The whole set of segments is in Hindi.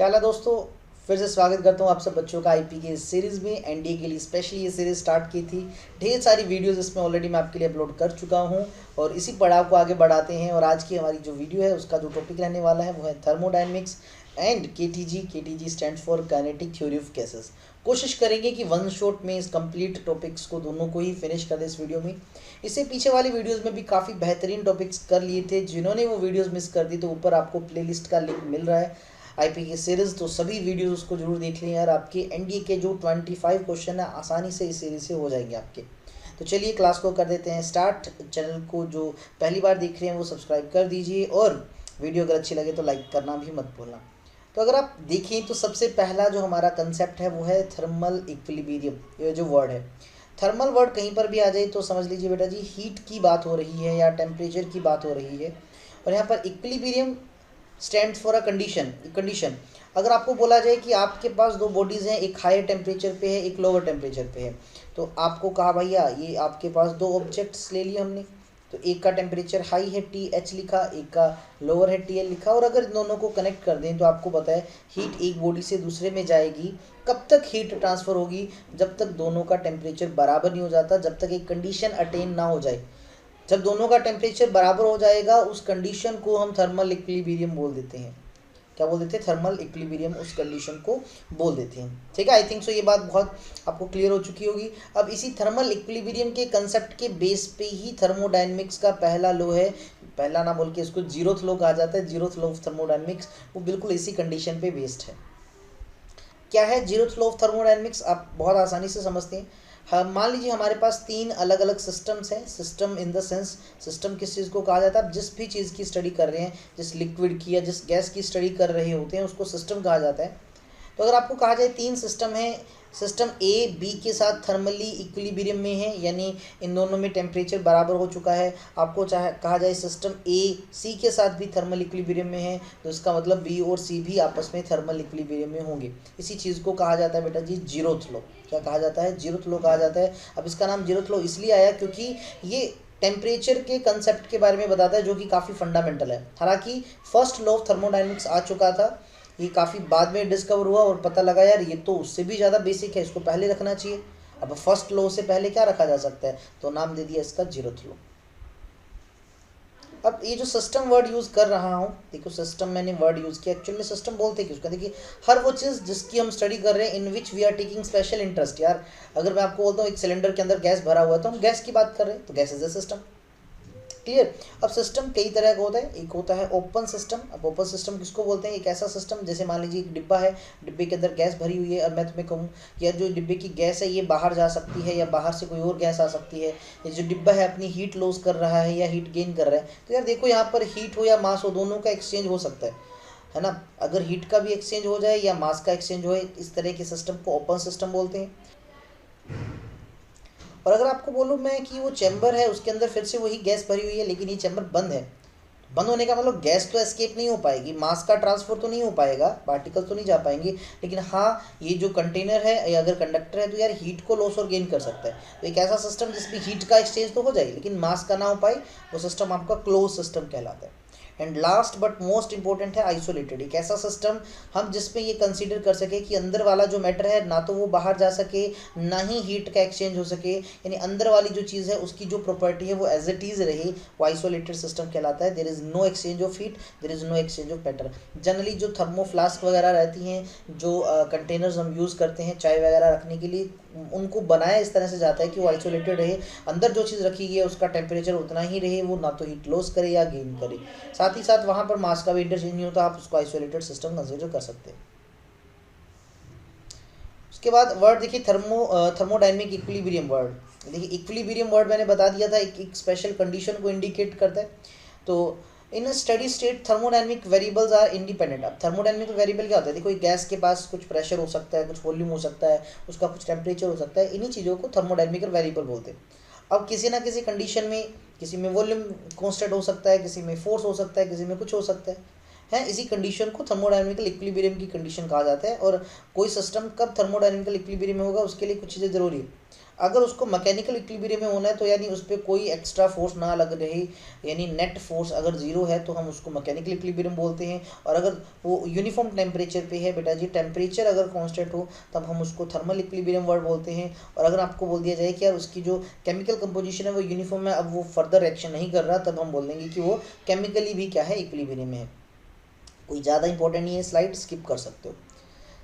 क्या हाल है दोस्तों। फिर से स्वागत करता हूँ आप सब बच्चों का आईपी के इस सीरीज़ में। एनडीए के लिए स्पेशली ये सीरीज़ स्टार्ट की थी। ढेर सारी वीडियोस इसमें ऑलरेडी मैं आपके लिए अपलोड कर चुका हूँ और इसी पड़ाव को आगे बढ़ाते हैं। और आज की हमारी जो वीडियो है उसका जो टॉपिक रहने वाला है वो है thermodynamics and KTG stands for kinetic theory of gases. कोशिश करेंगे कि वन शॉट में इस कंप्लीट टॉपिक्स को दोनों को ही फिनिश कर दे इस वीडियो में। इससे पीछे वाली वीडियोस में भी काफ़ी बेहतरीन टॉपिक्स कर लिए थे। जिन्होंने वो वीडियोस मिस कर दी तो ऊपर आपको प्लेलिस्ट का लिंक मिल रहा है आईपी की सीरीज़, तो सभी वीडियोस उसको जरूर देख लें यार। आपके एनडीए के जो 25 क्वेश्चन है आसानी से इस सीरीज से हो जाएंगे आपके। तो चलिए क्लास को कर देते हैं स्टार्ट। चैनल को जो पहली बार देख रहे हैं वो सब्सक्राइब कर दीजिए और वीडियो अगर अच्छी लगे तो लाइक करना भी मत भूलना। तो अगर आप देखें तो सबसे पहला जो हमारा कंसेप्ट है वो है थर्मल इक्विलिब्रियम। ये जो वर्ड है थर्मल वर्ड कहीं पर भी आ जाए तो समझ लीजिए बेटा जी हीट की बात हो रही है या टेम्परेचर की बात हो रही है। और यहाँ पर equilibrium stands for a condition. अगर आपको बोला जाए कि आपके पास दो बॉडीज़ हैं, एक हायर टेम्परेचर पे है एक लोअर टेम्परेचर पे है, तो आपको कहा भैया ये आपके पास दो ऑब्जेक्ट्स ले लिए हमने, तो एक का टेम्परेचर हाई है TH लिखा, एक का लोअर है TL लिखा। और अगर दोनों को कनेक्ट कर दें तो आपको पता है हीट एक बॉडी से दूसरे में जाएगी। कब तक हीट ट्रांसफ़र होगी? जब तक दोनों का टेम्परेचर बराबर नहीं हो जाता, जब तक एक कंडीशन अटेन ना हो जाए। जब दोनों का टेम्परेचर बराबर हो जाएगा उस कंडीशन को हम थर्मल इक्विलिब्रियम बोल देते हैं। क्या बोल देते हैं? थर्मल इक्विलिब्रियम उस कंडीशन को बोल देते हैं। ठीक है, आई थिंक सो ये बात बहुत आपको क्लियर हो चुकी होगी। अब इसी थर्मल इक्विलिब्रियम के कंसेप्ट के बेस पे ही थर्मोडायनेमिक्स का पहला लॉ है। पहला ना बोल के इसको जीरोथ लॉ कहा जाता है, जीरोथ लॉ ऑफ थर्मोडायनेमिक्स। वो बिल्कुल इसी कंडीशन पे बेस्ड है। क्या है जीरोथ लॉ ऑफ थर्मोडायनेमिक्स? आप बहुत आसानी से समझते हैं। मान लीजिए हमारे पास तीन अलग अलग सिस्टम्स हैं। System in the sense, system किस चीज़ को कहा जाता है? आप जिस भी चीज़ की स्टडी कर रहे हैं, जिस लिक्विड की या जिस गैस की स्टडी कर रहे होते हैं उसको सिस्टम कहा जाता है। तो अगर आपको कहा जाए तीन सिस्टम है, सिस्टम ए बी के साथ थर्मली इक्विलिब्रियम में है, यानी इन दोनों में टेम्परेचर बराबर हो चुका है। आपको चाहे कहा जाए सिस्टम ए सी के साथ भी थर्मल इक्विलिब्रियम में है, तो इसका मतलब बी और सी भी आपस में थर्मल इक्विलिब्रियम में होंगे। इसी चीज़ को कहा जाता है बेटा जी जीरोथ लॉ। क्या कहा जाता है? जीरोथ लॉ कहा जाता है। अब इसका नाम जीरोथ लॉ इसलिए आया क्योंकि ये टेम्परेचर के कंसेप्ट के बारे में बताता है जो कि काफ़ी फंडामेंटल है। हालांकि फर्स्ट लॉ ऑफ थर्मोडायनेमिक्स आ चुका था, ये काफ़ी बाद में डिस्कवर हुआ और पता लगा यार ये तो उससे भी ज़्यादा बेसिक है, इसको पहले रखना चाहिए। अब फर्स्ट लॉ से पहले क्या रखा जा सकता है, तो नाम दे दिया इसका जीरोथ लॉ। अब ये जो सिस्टम वर्ड यूज़ कर रहा हूँ, देखो सिस्टम मैंने वर्ड यूज़ किया, एक्चुअल में सिस्टम बोलते हैं किसका? देखिए हर वो चीज़ जिसकी हम स्टडी कर रहे हैं, in which we are taking special interest. यार अगर मैं आपको बोलता हूँ एक सिलेंडर के अंदर गैस भरा हुआ है तो हम गैस की बात कर रहे हैं, तो gas is a system. Clear? अब सिस्टम कई तरह का होता है। एक होता है ओपन सिस्टम। अब ओपन सिस्टम किसको बोलते हैं? एक ऐसा सिस्टम जैसे मान लीजिए एक डिब्बा है, डिब्बे के अंदर गैस भरी हुई है और मैं तुम्हें कहूँ कि यार जो डिब्बे की गैस है ये बाहर जा सकती है या बाहर से कोई और गैस आ सकती है। ये जो डिब्बा है अपनी हीट लॉस कर रहा है या हीट गेन कर रहा है, तो यार देखो यहाँ पर हीट हो या मास हो, दोनों का एक्सचेंज हो सकता है ना। अगर हीट का भी एक्सचेंज हो जाए या मास का एक्सचेंज हो, इस तरह के सिस्टम को ओपन सिस्टम बोलते हैं। और अगर आपको बोलूँ मैं कि वो चैम्बर है उसके अंदर फिर से वही गैस भरी हुई है लेकिन ये चैम्बर बंद है, बंद होने का मतलब गैस तो एस्केप नहीं हो पाएगी, मास का ट्रांसफर तो नहीं हो पाएगा, पार्टिकल तो नहीं जा पाएंगे, लेकिन हाँ ये जो कंटेनर है या अगर कंडक्टर है तो यार हीट को लॉस और गेन कर सकता है। तो एक ऐसा सिस्टम जिसमें हीट का एक्सचेंज तो हो जाए लेकिन मास का ना हो पाए, वो सिस्टम आपका क्लोज सिस्टम कहलाता है। And last but most important है आइसोलेटेड। एक ऐसा सिस्टम हम जिसमें ये कंसीडर कर सके कि अंदर वाला जो मैटर है ना तो वो बाहर जा सके ना ही हीट का एक्सचेंज हो सके, यानी अंदर वाली जो चीज़ है उसकी जो प्रॉपर्टी है वो एज इट इज़ रहे, वो आइसोलेटेड सिस्टम कहलाता है। There is no exchange of heat, there is no exchange of matter. Generally जो थर्मो फ्लास्क वगैरह रहती हैं, जो कंटेनर्स हम यूज़ करते हैं चाय वगैरह रखने के लिए, उनको बनाया इस तरह से जाता है कि वो आइसोलेटेड रहे, अंदर जो चीज़ रखी गई है उसका टेम्परेचर उतना ही रहे, वो ना तो हीट लॉस करे या गेन करे। साथ ही साथ वहाँ पर मास का भी इंटरचेंज नहीं होता, आप उसको आइसोलेटेड सिस्टम कंसिडर कर सकते हैं। उसके बाद वर्ड देखिए थर्मोडायनेमिक इक्विलिब्रियम वर्ड। देखिए इक्विलिब्रियम वर्ड मैंने बता दिया था, एक स्पेशल कंडीशन को इंडिकेट करता है। तो in steady state thermodynamic variables are independent. अब थर्मोडायनेमिक वेरिएबल क्या होता है? देखो एक गैस के पास कुछ प्रेशर हो सकता है, कुछ वॉल्यूम हो सकता है, उसका कुछ टेम्परेचर हो सकता है, इन्हीं चीज़ों को थर्मोडायनेमिक वेरिएबल बोलते हैं। अब किसी ना किसी कंडीशन में किसी में वॉल्यूम कांस्टेंट हो सकता है, किसी में फोर्स हो सकता है, किसी में कुछ हो सकता है। इसी कंडीशन को थर्मोडायनेमिकल इक्विलिब्रियम की कंडीशन कहा जाता है। और कोई सिस्टम कब थर्मोडायनेमिकल इक्विलिब्रियम में होगा, उसके लिए कुछ चीज़ें जरूरी है। अगर उसको मैकेनिकल इक्विलिब्रियम में होना है तो यानी उस पर कोई एक्स्ट्रा फोर्स ना लग रही, यानी नेट फोर्स अगर जीरो है तो हम उसको मैकेनिकल इक्विलिब्रियम बोलते हैं। और अगर वो यूनिफॉर्म टेम्परेचर पे है बेटा जी, टेम्परेचर अगर कांस्टेंट हो तब हम उसको थर्मल इक्विलिब्रियम वर्ड बोलते हैं। और अगर आपको बोल दिया जाए कि यार उसकी जो केमिकल कंपोजिशन है वो यूनिफॉर्म है, अब वो फर्दर रिएक्शन नहीं कर रहा, तब हम बोल देंगे कि वो केमिकली भी क्या है, इक्विलिब्रियम में है। कोई ज़्यादा इंपॉर्टेंट नहीं है, स्लाइड स्किप कर सकते हो।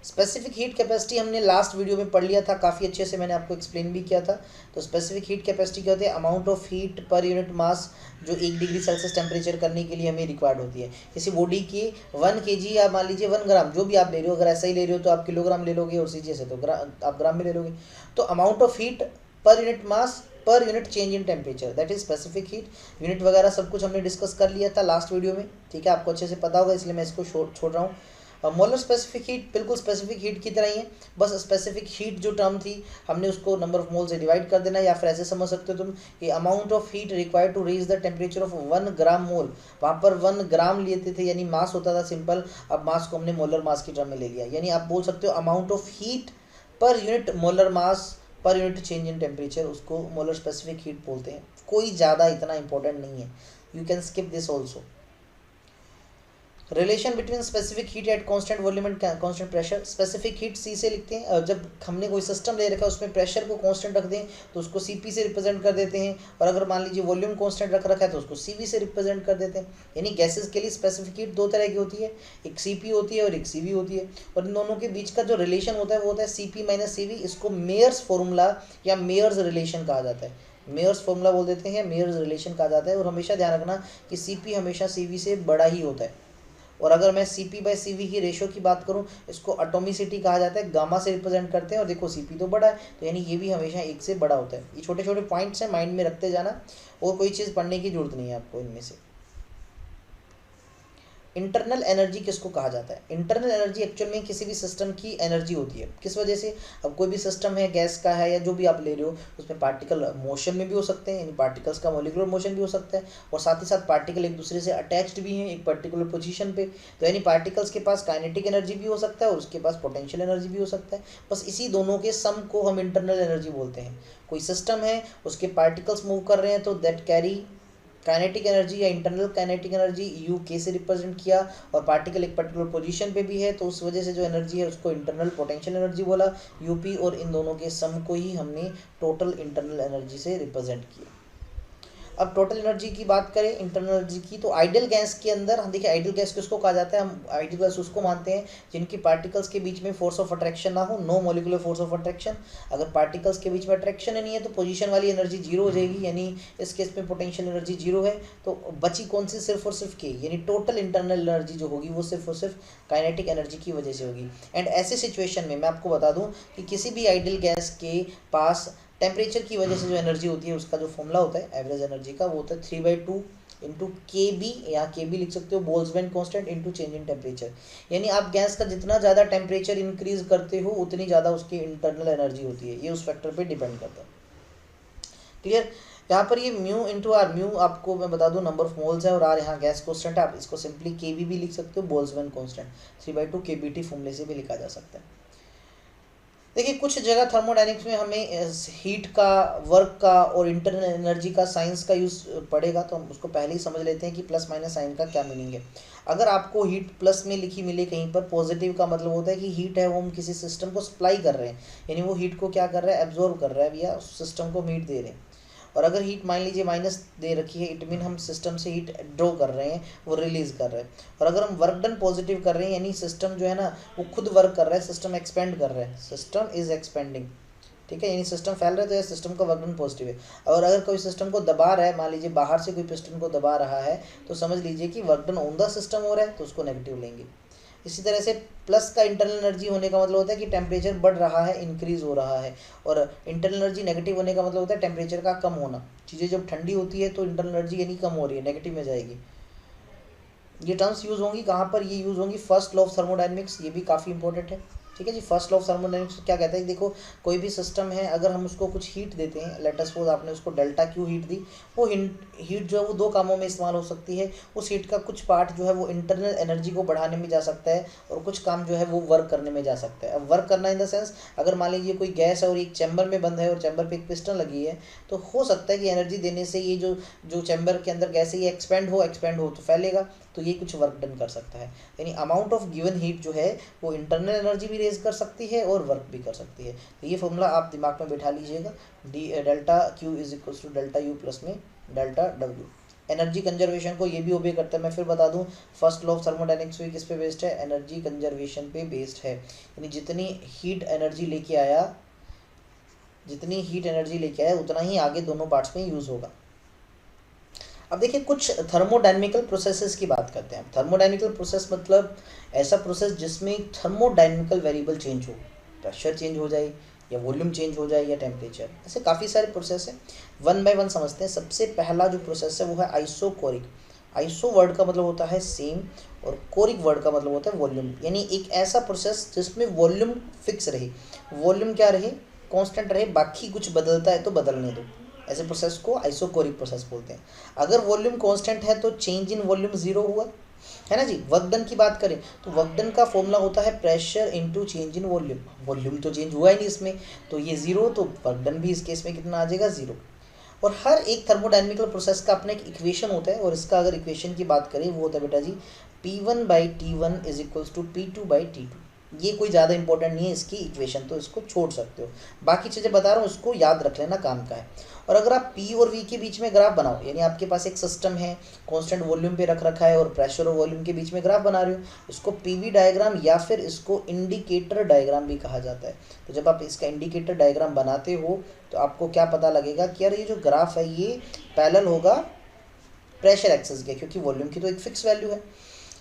स्पेसिफिक हीट कैपेसिटी हमने लास्ट वीडियो में पढ़ लिया था, काफ़ी अच्छे से मैंने आपको एक्सप्लेन भी किया था। तो स्पेसिफिक हीट कैपेसिटी क्या होती है, amount of heat per unit mass जो 1 डिग्री सेल्सियस टेम्परेचर करने के लिए हमें रिक्वायर्ड होती है। किसी बॉडी की 1 kg या मान लीजिए 1 ग्राम, जो भी आप ले रहे हो, अगर ऐसा ही ले रहे हो तो आप किलोग्राम ले लोगे, और सीधे से तो आप ग्राम में ले लोगे। तो amount of heat per unit mass per unit change in temperature, that is specific heat. Unit वगैरह सब कुछ हमने डिस्कस कर लिया था लास्ट वीडियो में, ठीक है, आपको अच्छे से पता होगा, इसलिए मैं इसको छोड़ रहा हूँ। मोलर स्पेसिफिक हीट बिल्कुल स्पेसिफिक हीट की तरह ही है, बस स्पेसिफिक हीट जो टर्म थी हमने उसको नंबर ऑफ मोल से डिवाइड कर देना, या फिर ऐसे समझ सकते हो तुम कि amount of heat required to reach the temperature of 1 gram mole. वहाँ पर 1 ग्राम लेते थे, यानी मास होता था सिंपल, अब मास को हमने मोलर मास की टर्म में ले लिया। यानी आप बोल सकते हो amount of heat per unit molar mass per unit change in temperature, उसको मोलर स्पेसिफिक हीट बोलते हैं। कोई ज़्यादा इतना इंपॉर्टेंट नहीं है, you can skip this also. Relation between specific heat at constant volume and constant pressure, specific heat C से लिखते हैं। जब हमने कोई सिस्टम ले रखा है उसमें प्रेशर को कांस्टेंट रख दें तो उसको सीपी से रिप्रेजेंट कर देते हैं, और अगर मान लीजिए वॉल्यूम कांस्टेंट रख रखा है तो उसको सीवी से रिप्रेजेंट कर देते हैं। यानी गैसेस के लिए स्पेसिफिक हीट 2 तरह की होती है, एक सीपी होती है और एक सीवी होती है, और इन दोनों के बीच का जो रिलेशन होता है वो होता है सीपी माइनस सीवी। इसको मेयर्स फॉर्मूला या मेयर्स रिलेशन कहा जाता है, मेयर्स फॉर्मूला बोल देते हैं, मेयर्स रिलेशन कहा जाता है। और हमेशा ध्यान रखना कि सीपी हमेशा सीवी से बड़ा ही होता है। और अगर मैं सीपी बाय सीवी की रेशो की बात करूं, इसको एटॉमिसिटी कहा जाता है, गामा से रिप्रेजेंट करते हैं। और देखो सीपी तो बड़ा है, तो यानी ये भी हमेशा 1 से बड़ा होता है। ये छोटे छोटे पॉइंट्स हैं, माइंड में रखते जाना, और कोई चीज़ पढ़ने की जरूरत नहीं है आपको इनमें से। इंटरनल एनर्जी किसको कहा जाता है, इंटरनल एनर्जी एक्चुअल में किसी भी सिस्टम की एनर्जी होती है। किस वजह से, अब कोई भी सिस्टम है, गैस का है या जो भी आप ले रहे हो, उसमें पार्टिकल मोशन में भी हो सकते हैं, यानी पार्टिकल्स का मॉलिक्यूलर मोशन भी हो सकता है, और साथ ही साथ पार्टिकल एक दूसरे से अटैच्ड भी हैं एक पर्टिकुलर पोजीशन पे। तो यानी पार्टिकल्स के पास काइनेटिक एनर्जी भी हो सकता है और उसके पास पोटेंशियल एनर्जी भी हो सकता है। बस इसी दोनों के सम को हम इंटरनल एनर्जी बोलते हैं। कोई सिस्टम है, उसके पार्टिकल्स मूव कर रहे हैं तो दैट कैरी काइनेटिक एनर्जी या इंटरनल काइनेटिक एनर्जी यू के से रिप्रेजेंट किया, और पार्टिकल एक पर्टिकुलर पोजीशन पे भी है तो उस वजह से जो एनर्जी है उसको इंटरनल पोटेंशियल एनर्जी बोला, यूपी। और इन दोनों के सम को ही हमने टोटल इंटरनल एनर्जी से रिप्रेजेंट किया। अब टोटल एनर्जी की बात करें, इंटरनल एनर्जी की, तो आइडियल गैस के अंदर हम देखिए, आइडियल गैस किसको कहा जाता है, हम आइडियल गैस उसको मानते हैं जिनकी पार्टिकल्स के बीच में फोर्स ऑफ अट्रैक्शन ना हो, no molecular force of attraction. अगर पार्टिकल्स के बीच में अट्रैक्शन नहीं है तो पोजीशन वाली एनर्जी जीरो हो जाएगी, यानी इस केस में पोटेंशियल एनर्जी जीरो है। तो बची कौन सी, सिर्फ और सिर्फ के, यानी टोटल इंटरनल एनर्जी जो होगी वो सिर्फ और सिर्फ काइनेटिक एनर्जी की वजह से होगी। एंड ऐसे सिचुएशन में मैं आपको बता दूं कि किसी भी आइडियल गैस के पास टेम्परेचर की वजह से जो एनर्जी होती है उसका जो फॉर्मूला होता है एवरेज एनर्जी का, वो होता है 3/2 इंटू के बी, या के बी लिख सकते हो Boltzmann constant into change in temperature. यानी आप गैस का जितना ज़्यादा टेम्परेचर इंक्रीज करते हो उतनी ज़्यादा उसकी इंटरनल एनर्जी होती है, ये उस फैक्टर पे डिपेंड करता है। क्लियर। यहाँ पर ये म्यू इंटू आर, म्यू आपको मैं बता दूं नंबर ऑफ मोल्स है, और आर यहाँ गैस कांस्टेंट है, आप इसको सिंपली के बी भी लिख सकते हो, बोल्ट्जमैन कांस्टेंट 3/2 KBT फॉर्मूले से भी लिखा जा सकता है। देखिए कुछ जगह थर्मोडायनेमिक्स में हमें हीट का, वर्क का और इंटरनल एनर्जी का साइंस का यूज़ पड़ेगा, तो हम उसको पहले ही समझ लेते हैं कि प्लस माइनस साइन का क्या मीनिंग है। अगर आपको हीट प्लस में लिखी मिले कहीं पर, पॉजिटिव का मतलब होता है कि हीट है वो हम किसी सिस्टम को सप्लाई कर रहे हैं, यानी वो हीट को क्या कर रहा है, एब्जॉर्व कर रहा है, या सिस्टम को हीट दे रहे हैं। और अगर हीट मान लीजिए माइनस दे रखी है, इट मीन हम सिस्टम से हीट ड्रॉ कर रहे हैं, वो रिलीज कर रहे हैं। और अगर हम वर्क डन पॉजिटिव कर रहे हैं, यानी सिस्टम जो है ना वो खुद वर्क कर रहा है, सिस्टम एक्सपेंड कर रहा है, सिस्टम इज एक्सपेंडिंग, ठीक है, यानी सिस्टम फैल रहा है तो यह सिस्टम का वर्क डन पॉजिटिव है। और अगर कोई सिस्टम को दबा रहा है, मान लीजिए बाहर से कोई पिस्टन को दबा रहा है, तो समझ लीजिए कि work done on the system हो रहा है, तो उसको नेगेटिव लेंगे। इसी तरह से प्लस का इंटरनल एनर्जी होने का मतलब होता है कि टेम्परेचर बढ़ रहा है, इंक्रीज हो रहा है, और इंटरनल एनर्जी नेगेटिव होने का मतलब होता है टेम्परेचर का कम होना। चीज़ें जब ठंडी होती है तो इंटरनल एनर्जी यानी कम हो रही है, नेगेटिव में जाएगी। ये टर्म्स यूज़ होंगी कहाँ पर, ये यूज़ होंगी फर्स्ट लॉ ऑफ थर्मोडायनेमिक्स, ये भी काफ़ी इंपॉर्टेंट है। ठीक है जी। फर्स्ट लॉ ऑफ थर्मोडायनेमिक्स क्या कहता है कि देखो कोई भी सिस्टम है, अगर हम उसको कुछ हीट देते हैं, लेट अस सपोज आपने उसको डेल्टा क्यू हीट दी, वो हीट जो है वो दो कामों में इस्तेमाल हो सकती है। उस हीट का कुछ पार्ट जो है वो इंटरनल एनर्जी को बढ़ाने में जा सकता है और कुछ काम जो है वो वर्क करने में जा सकता है। अब वर्क करना इन द सेंस, अगर मान लीजिए कोई गैस है और एक चैम्बर में बंद है और चैम्बर पे एक पिस्टन लगी है, तो हो सकता है कि एनर्जी देने से ये जो जो चैम्बर के अंदर गैस है ये एक्सपेंड हो तो फैलेगा, तो ये कुछ वर्क डन कर सकता है। यानी अमाउंट ऑफ गिवन हीट जो है वो इंटरनल एनर्जी भी रेज कर सकती है और वर्क भी कर सकती है। तो ये फॉर्मूला आप दिमाग में बैठा लीजिएगा, delta Q is equal to delta U plus में डेल्टा डब्ल्यू। एनर्जी कंजर्वेशन को ये भी ओबे करता है। मैं फिर बता दूं, फर्स्ट लॉ ऑफ थर्मोडायनेमिक्स भी किस पे बेस्ड है, एनर्जी कंजर्वेशन पे बेस्ड है। यानी जितनी हीट एनर्जी लेके आया उतना ही आगे दोनों पार्ट्स में यूज होगा। अब देखिए कुछ थर्मोडायनेमिकल प्रोसेसेस की बात करते हैं। थर्मोडायनेमिकल प्रोसेस मतलब ऐसा प्रोसेस जिसमें थर्मोडायनेमिकल वेरिएबल चेंज हो, प्रेशर चेंज हो जाए या वॉल्यूम चेंज हो जाए या टेम्परेचर, ऐसे काफ़ी सारे प्रोसेस हैं। वन बाय वन समझते हैं। सबसे पहला जो प्रोसेस है वो है आइसोकोरिक। आइसो वर्ड का मतलब होता है सेम और कोरिक वर्ड का मतलब होता है वॉल्यूम। यानी एक ऐसा प्रोसेस जिसमें वॉल्यूम फिक्स रहे, वॉल्यूम क्या रहे, कांस्टेंट रहे, बाकी कुछ बदलता है तो बदलने दो। ऐसे प्रोसेस को आइसोकोरिक प्रोसेस बोलते हैं। अगर वॉल्यूम कांस्टेंट है तो चेंज इन वॉल्यूम जीरो हुआ, है ना जी। वर्क डन की बात करें तो वर्क डन का फॉर्मूला होता है pressure into change in volume. Volume तो चेंज हुआ ही नहीं इसमें, तो ये जीरो, तो वर्क डन भी इस केस में कितना आ जाएगा, जीरो। और हर एक थर्मोडायनेमिकल प्रोसेस का अपना एक इक्वेशन होता है, और इसका अगर इक्वेशन की बात करें वो होता है बेटा जी P1/T1 is equals to P2/T2। ये कोई ज़्यादा इंपॉर्टेंट नहीं है इसकी इक्वेशन, तो इसको छोड़ सकते हो। बाकी चीज़ें बता रहा हूँ, इसको याद रख लेना, काम का है। और अगर आप P और V के बीच में ग्राफ बनाओ, यानी आपके पास एक सिस्टम है, कांस्टेंट वॉल्यूम पे रख रखा है और प्रेशर और वॉल्यूम के बीच में ग्राफ बना रहे हो, इसको PV डायग्राम या फिर इसको इंडिकेटर डायग्राम भी कहा जाता है। तो जब आप इसका इंडिकेटर डायग्राम बनाते हो तो आपको क्या पता लगेगा कि यार ये जो ग्राफ है ये पैरेलल होगा प्रेशर एक्सेस के, क्योंकि वॉल्यूम की तो एक फिक्स वैल्यू है।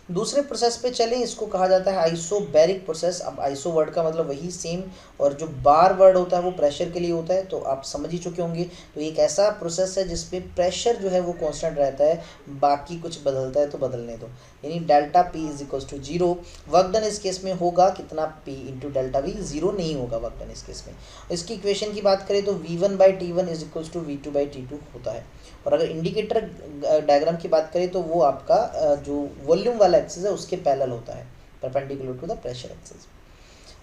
दूसरे प्रोसेस पे चलें, इसको कहा जाता है आइसोबैरिक प्रोसेस। अब आइसो वर्ड का मतलब वही सेम, और जो बार वर्ड होता है वो प्रेशर के लिए होता है, तो आप समझ ही चुके होंगे। तो एक ऐसा प्रोसेस है जिसमें प्रेशर जो है वो कांस्टेंट रहता है, बाकी कुछ बदलता है तो बदलने दो। यानी delta P is equals to zero. Work done इस केस में होगा कितना, P into delta V, zero नहीं होगा वर्क डन इस केस में। इसकी इक्वेशन की बात करें तो V1/T1 is equals to V2/T2 होता है। और अगर इंडिकेटर डायग्राम की बात करें तो वो आपका जो वॉल्यूम वाला एक्सिस है उसके पैरेलल होता है, perpendicular to the pressure axis.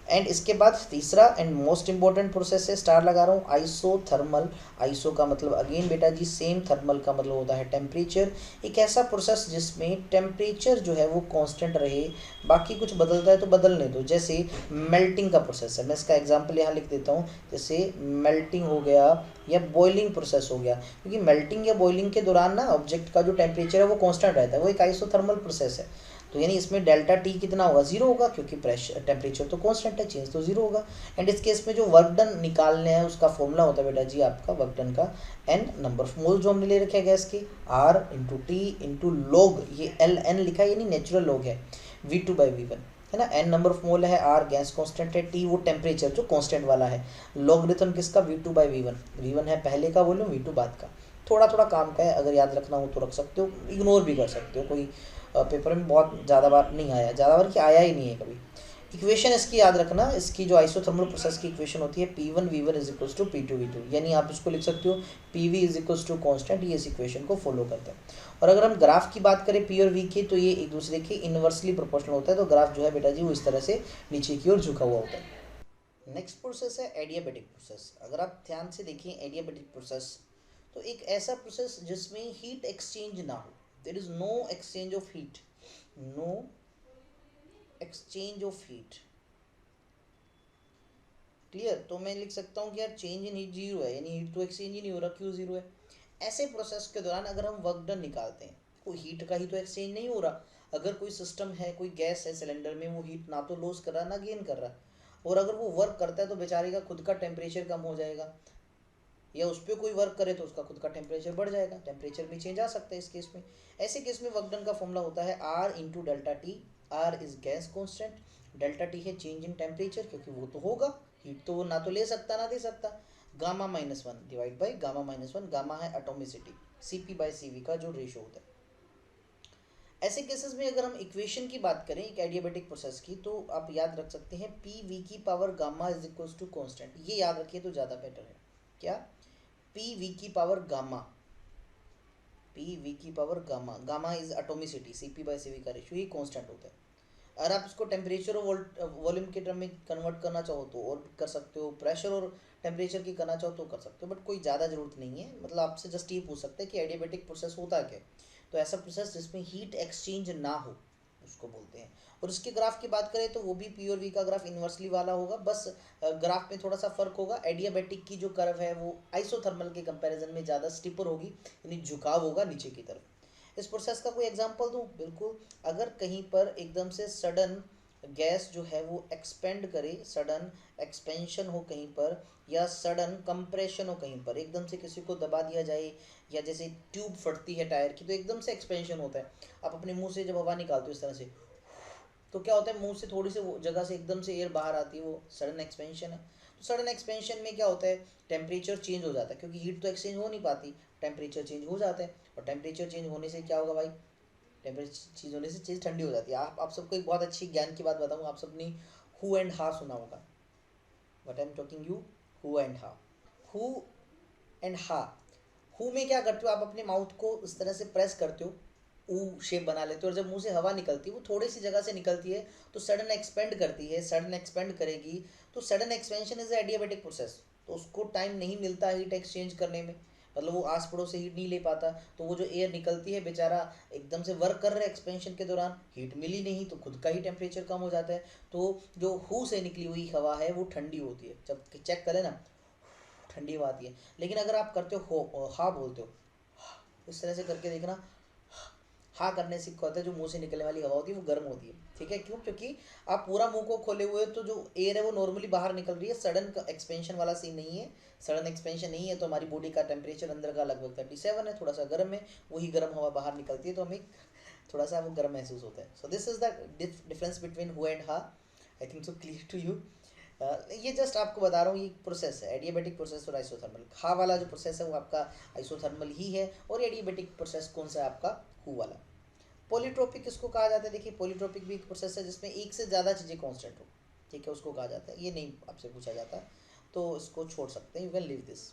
And इसके बाद तीसरा एंड मोस्ट इंपॉर्टेंट प्रोसेस है, स्टार लगा रहा हूँ, आइसोथर्मल। आइसो का मतलब अगेन बेटा जी सेम, थर्मल का मतलब होता है टेम्परेचर। एक ऐसा प्रोसेस जिसमें टेम्परेचर जो है वो कांस्टेंट रहे, बाकी कुछ बदलता है तो बदलने दो। जैसे मेल्टिंग का प्रोसेस है, मैं इसका एग्जांपल यहाँ लिख देता हूँ। जैसे मेल्टिंग हो गया या बॉइलिंग प्रोसेस हो गया, क्योंकि मेल्टिंग या बॉइलिंग के दौरान ना ऑब्जेक्ट का जो टेम्परेचर है वो कांस्टेंट रहता है, वो एक आइसोथर्मल प्रोसेस है। तो यानी इसमें डेल्टा टी कितना होगा, जीरो होगा, क्योंकि प्रेशर टेम्परेचर तो कांस्टेंट है, चेंज तो जीरो होगा। एंड इस केस में जो वर्क डन निकालने हैं उसका फॉर्मूला होता है बेटा जी आपका वर्क डन का एन, नंबर ऑफ मोल जो हमने ले रखे हैं गैस की, R into T into log, ये एल एन लिखा है यानी नेचुरल लॉग है, V2/V1 है ना। एन नंबर ऑफ मोल है, आर गैस कांस्टेंट है, टी वो टेम्परेचर जो कांस्टेंट वाला है, लॉगरिथम किसका, V2/V1। V1 है पहले का वॉल्यूम, V2 बाद का। थोड़ा थोड़ा काम का है, अगर याद रखना हो तो रख सकते हो, इग्नोर भी कर सकते हो, कोई पेपर में बहुत ज़्यादा बार नहीं आया, ज़्यादा बार कि आया ही नहीं है कभी। इक्वेशन इसकी याद रखना, इसकी जो आइसोथर्मल प्रोसेस की इक्वेशन होती है P1V1 is equals to P2V2, यानी आप इसको लिख सकते हो PV is equals to constant, ये इस इक्वेशन को फॉलो करते हैं। और अगर हम ग्राफ की बात करें P और V की, तो ये एक दूसरे के इनवर्सली प्रोपोर्शनल होता है, तो ग्राफ जो है बेटा जी वो इस तरह से नीचे की ओर झुका हुआ होता है। नेक्स्ट प्रोसेस है एडियाबेटिक प्रोसेस। अगर आप ध्यान से देखें एडियाबेटिक प्रोसेस, तो एक ऐसा प्रोसेस जिसमें हीट एक्सचेंज ना हो, there is no exchange of heat, no exchange of heat. Clear, तो मैं लिख सकता हूँ कि यार चेंज इन हीट जीरो है, यानी हीट तो एक्सचेंज ही नहीं हो रहा, क्यों जीरो है। ऐसे प्रोसेस के दौरान अगर हम वर्क डन निकालते हैं, कोई हीट का ही तो एक्सचेंज नहीं हो रहा। अगर कोई सिस्टम है, कोई गैस है सिलेंडर में, वो हीट ना तो लॉस कर रहा ना गेन कर रहा, और अगर वो वर्क करता है तो बेचारे का खुद का टेम्परेचर कम हो जाएगा, या उस पर कोई वर्क करे तो उसका खुद का टेम्परेचर बढ़ जाएगा, टेम्परेचर में चेंज आ सकता है इस केस में। ऐसे केस में वर्क डन का फॉर्मूला होता है R into delta T. R is gas constant, delta T है चेंज इन टेम्परेचर, क्योंकि वो तो होगा, हीट तो वो ना तो ले सकता ना दे सकता। गामा-1 डिवाइड बाई गामा-1, गामा है एटोमिसिटी, CP/CV का जो रेशो होता है। ऐसे केसेस में अगर हम इक्वेशन की बात करें एक एडियाबेटिक प्रोसेस की, तो आप याद रख सकते हैं पी वी की power gamma is equals to constant. ये याद रखिए तो ज़्यादा बेटर है। क्या? पी वी की पावर गामा, पी वी की power gamma, gamma is atomicity, C P by C V का रेशियो, ये कॉन्स्टेंट होता है। अगर आप इसको टेम्परेचर और वॉल्यूम के टर्म में कन्वर्ट करना चाहो तो और कर सकते हो, प्रेशर और टेम्परेचर की करना चाहो तो कर सकते हो, बट कोई ज़्यादा ज़रूरत नहीं है। मतलब आपसे जस्ट ये पूछ सकते हैं कि एडियाबेटिक प्रोसेस होता क्या है। तो ऐसा प्रोसेस जिसमें हीट एक्सचेंज ना हो उसको बोलते हैं। और इसके ग्राफ की बात करें तो वो भी पी और वी का ग्राफ इन्वर्सली वाला होगा, बस ग्राफ में थोड़ा सा फर्क होगा। एडियाबेटिक की जो कर्व है वो आइसोथर्मल के कंपैरिजन में ज़्यादा स्टिपर होगी, यानी झुकाव होगा नीचे की तरफ। इस प्रोसेस का कोई एग्जांपल दूं? बिल्कुल। अगर कहीं पर एकदम से सडन गैस जो है वो एक्सपेंड करे, सडन एक्सपेंशन हो कहीं पर, या सडन कंप्रेशन हो कहीं पर, एकदम से किसी को दबा दिया जाए, या जैसे ट्यूब फटती है टायर की तो एकदम से एक्सपेंशन होता है। आप अपने मुंह से जब हवा निकालते हो इस तरह से, तो क्या होता है, मुंह से थोड़ी सी वो जगह से एकदम से एयर बाहर आती है, वो सडन एक्सपेंशन है। तो सडन एक्सपेंशन में क्या होता है, टेम्परेचर चेंज हो जाता है, क्योंकि हीट तो एक्सचेंज हो नहीं पाती, टेम्परेचर चेंज हो जाता है। और टेम्परेचर चेंज होने से क्या होगा भाई, टेम्परेचर चेंज होने से चीज़ ठंडी हो जाती है। आप सबको एक बहुत अच्छी ज्ञान की बात बताऊँ, आप सबने हु एंड हा सुना होगा। What I am talking you, who and हा। हु एंड हा। हु में क्या करते हो, आप अपने माउथ को इस तरह से प्रेस करते हो, ऊ शेप बना लेते हो, और जब मुंह से हवा निकलती है वो थोड़ी सी जगह से निकलती है तो सडन एक्सपेंड करती है, सडन एक्सपेंड करेगी। तो sudden expansion is adiabatic process. तो उसको टाइम नहीं मिलता हीट एक्सचेंज करने में, मतलब वो आस पड़ोस से हीट नहीं ले पाता, तो वो जो एयर निकलती है बेचारा एकदम से वर्क कर रहा है, एक्सपेंशन के दौरान हीट मिली नहीं तो खुद का ही टेम्परेचर कम हो जाता है। तो जो हु से निकली हुई हवा है वो ठंडी होती है, जब चेक करें ना ठंडी हवा आती है। लेकिन अगर आप करते हो हा बोलते हो, इस तरह से करके देखना, हाँ करने से क्या होता है, जो मुंह से निकलने वाली हवा होती है वो गर्म होती है। ठीक है, क्यों? क्योंकि आप पूरा मुंह को खोले हुए तो जो एयर है वो नॉर्मली बाहर निकल रही है, सडन एक्सपेंशन वाला सीन नहीं है। सडन एक्सपेंशन नहीं है तो हमारी बॉडी का टेम्परेचर अंदर का लगभग 37 है, थोड़ा सा गर्म है, वही गर्म हवा बाहर निकलती है तो हमें थोड़ा सा वो गर्म महसूस होता है। So this is the difference between हु एंड हा। I think so clear to you. ये जस्ट आपको बता रहा हूँ, ये प्रोसेस है एडियाबेटिक प्रोसेस और आइसोथर्मल। खा वाला जो प्रोसेस है वो आपका आइसोथर्मल ही है, और एडियाबेटिक प्रोसेस कौन सा है आपका, हु वाला। पॉलीट्रोपिक किसको कहा जाता है? देखिए पॉलीट्रोपिक भी एक प्रोसेस है जिसमें एक से ज़्यादा चीज़ें कांस्टेंट हो। ठीक है, उसको कहा जाता है। ये नहीं आपसे पूछा जाता, तो इसको छोड़ सकते हैं, you can leave this.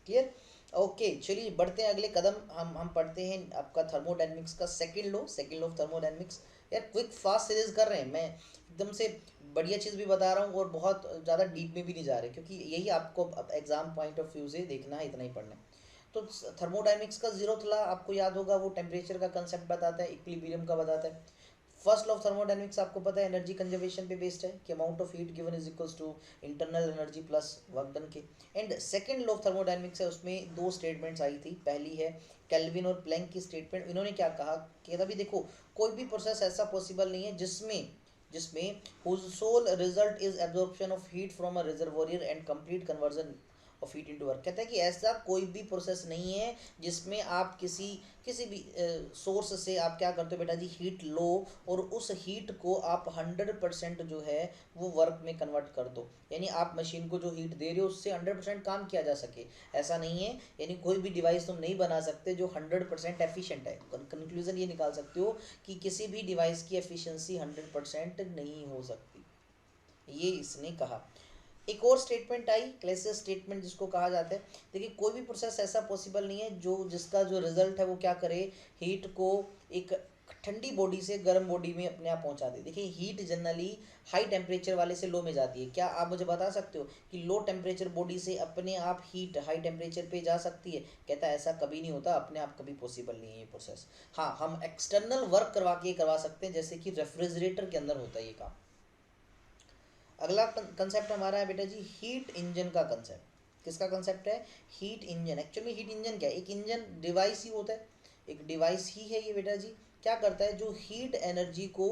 Clear? Okay, चलिए बढ़ते हैं अगले कदम। हम पढ़ते हैं आपका थर्मोडायनेमिक्स का second law, second law of thermodynamics. यार क्विक फास्ट सीरीज कर रहे हैं, मैं एकदम से बढ़िया चीज़ भी बता रहा हूँ और बहुत ज़्यादा डीप में भी नहीं जा रहे, क्योंकि यही आपको एग्जाम पॉइंट ऑफ व्यू से देखना है, इतना ही पढ़ना है। तो थर्मोडायनेमिक्स का जीरोथ लॉ आपको याद होगा, वो टेम्परेचर का कंसेप्ट बताता है, इक्विलिब्रियम का बताता है। फर्स्ट लॉ ऑफ थर्मोडायनेमिक्स आपको पता है एनर्जी कंजर्वेशन पे बेस्ड है, कि amount of heat given is equals to internal energy plus work done के। And second law of thermodynamics है, उसमें दो स्टेटमेंट्स आई थी। पहली है केल्विन और प्लैंक की स्टेटमेंट। इन्होंने क्या कहा कि अभी देखो, कोई भी प्रोसेस ऐसा पॉसिबल नहीं है जिसमें जिसमें whose sole result is absorption of heat from a reservoir and complete conversion of heat into work. कहता है कि ऐसा कोई भी प्रोसेस नहीं है जिसमें आप किसी भी सोर्स से आप क्या करते हो बेटा जी, हीट लो और उस हीट को आप 100% जो है वो वर्क में कन्वर्ट कर दो, यानी आप मशीन को जो हीट दे रहे हो उससे 100% काम किया जा सके, ऐसा नहीं है। यानी कोई भी डिवाइस तुम नहीं बना सकते जो 100% एफिशिएंट है। कंक्लूजन ये निकाल सकते हो कि किसी भी डिवाइस की एफिशिएंसी 100% नहीं हो सकती, ये इसने कहा। एक और स्टेटमेंट आई क्लैसियस स्टेटमेंट जिसको कहा जाता है। देखिए कोई भी प्रोसेस ऐसा पॉसिबल नहीं है जो जिसका जो रिजल्ट है वो क्या करे, हीट को एक ठंडी बॉडी से गर्म बॉडी में अपने आप पहुंचा दे। देखिए हीट जनरली हाई टेम्परेचर वाले से लो में जाती है। क्या आप मुझे बता सकते हो कि लो टेम्परेचर बॉडी से अपने आप हीट हाई टेम्परेचर पे जा सकती है? कहता है ऐसा कभी नहीं होता, अपने आप कभी पॉसिबल नहीं है ये प्रोसेस। हाँ, हम एक्सटर्नल वर्क करवा सकते हैं, जैसे कि रेफ्रिजरेटर के अंदर होता है ये काम। अगला कंसेप्ट हमारा है बेटा जी हीट इंजन का कंसेप्ट। किसका कंसेप्ट है? Heat engine. Actually heat engine क्या है? एक इंजन डिवाइस ही होता है, एक डिवाइस ही है ये बेटा जी। क्या करता है? जो हीट एनर्जी को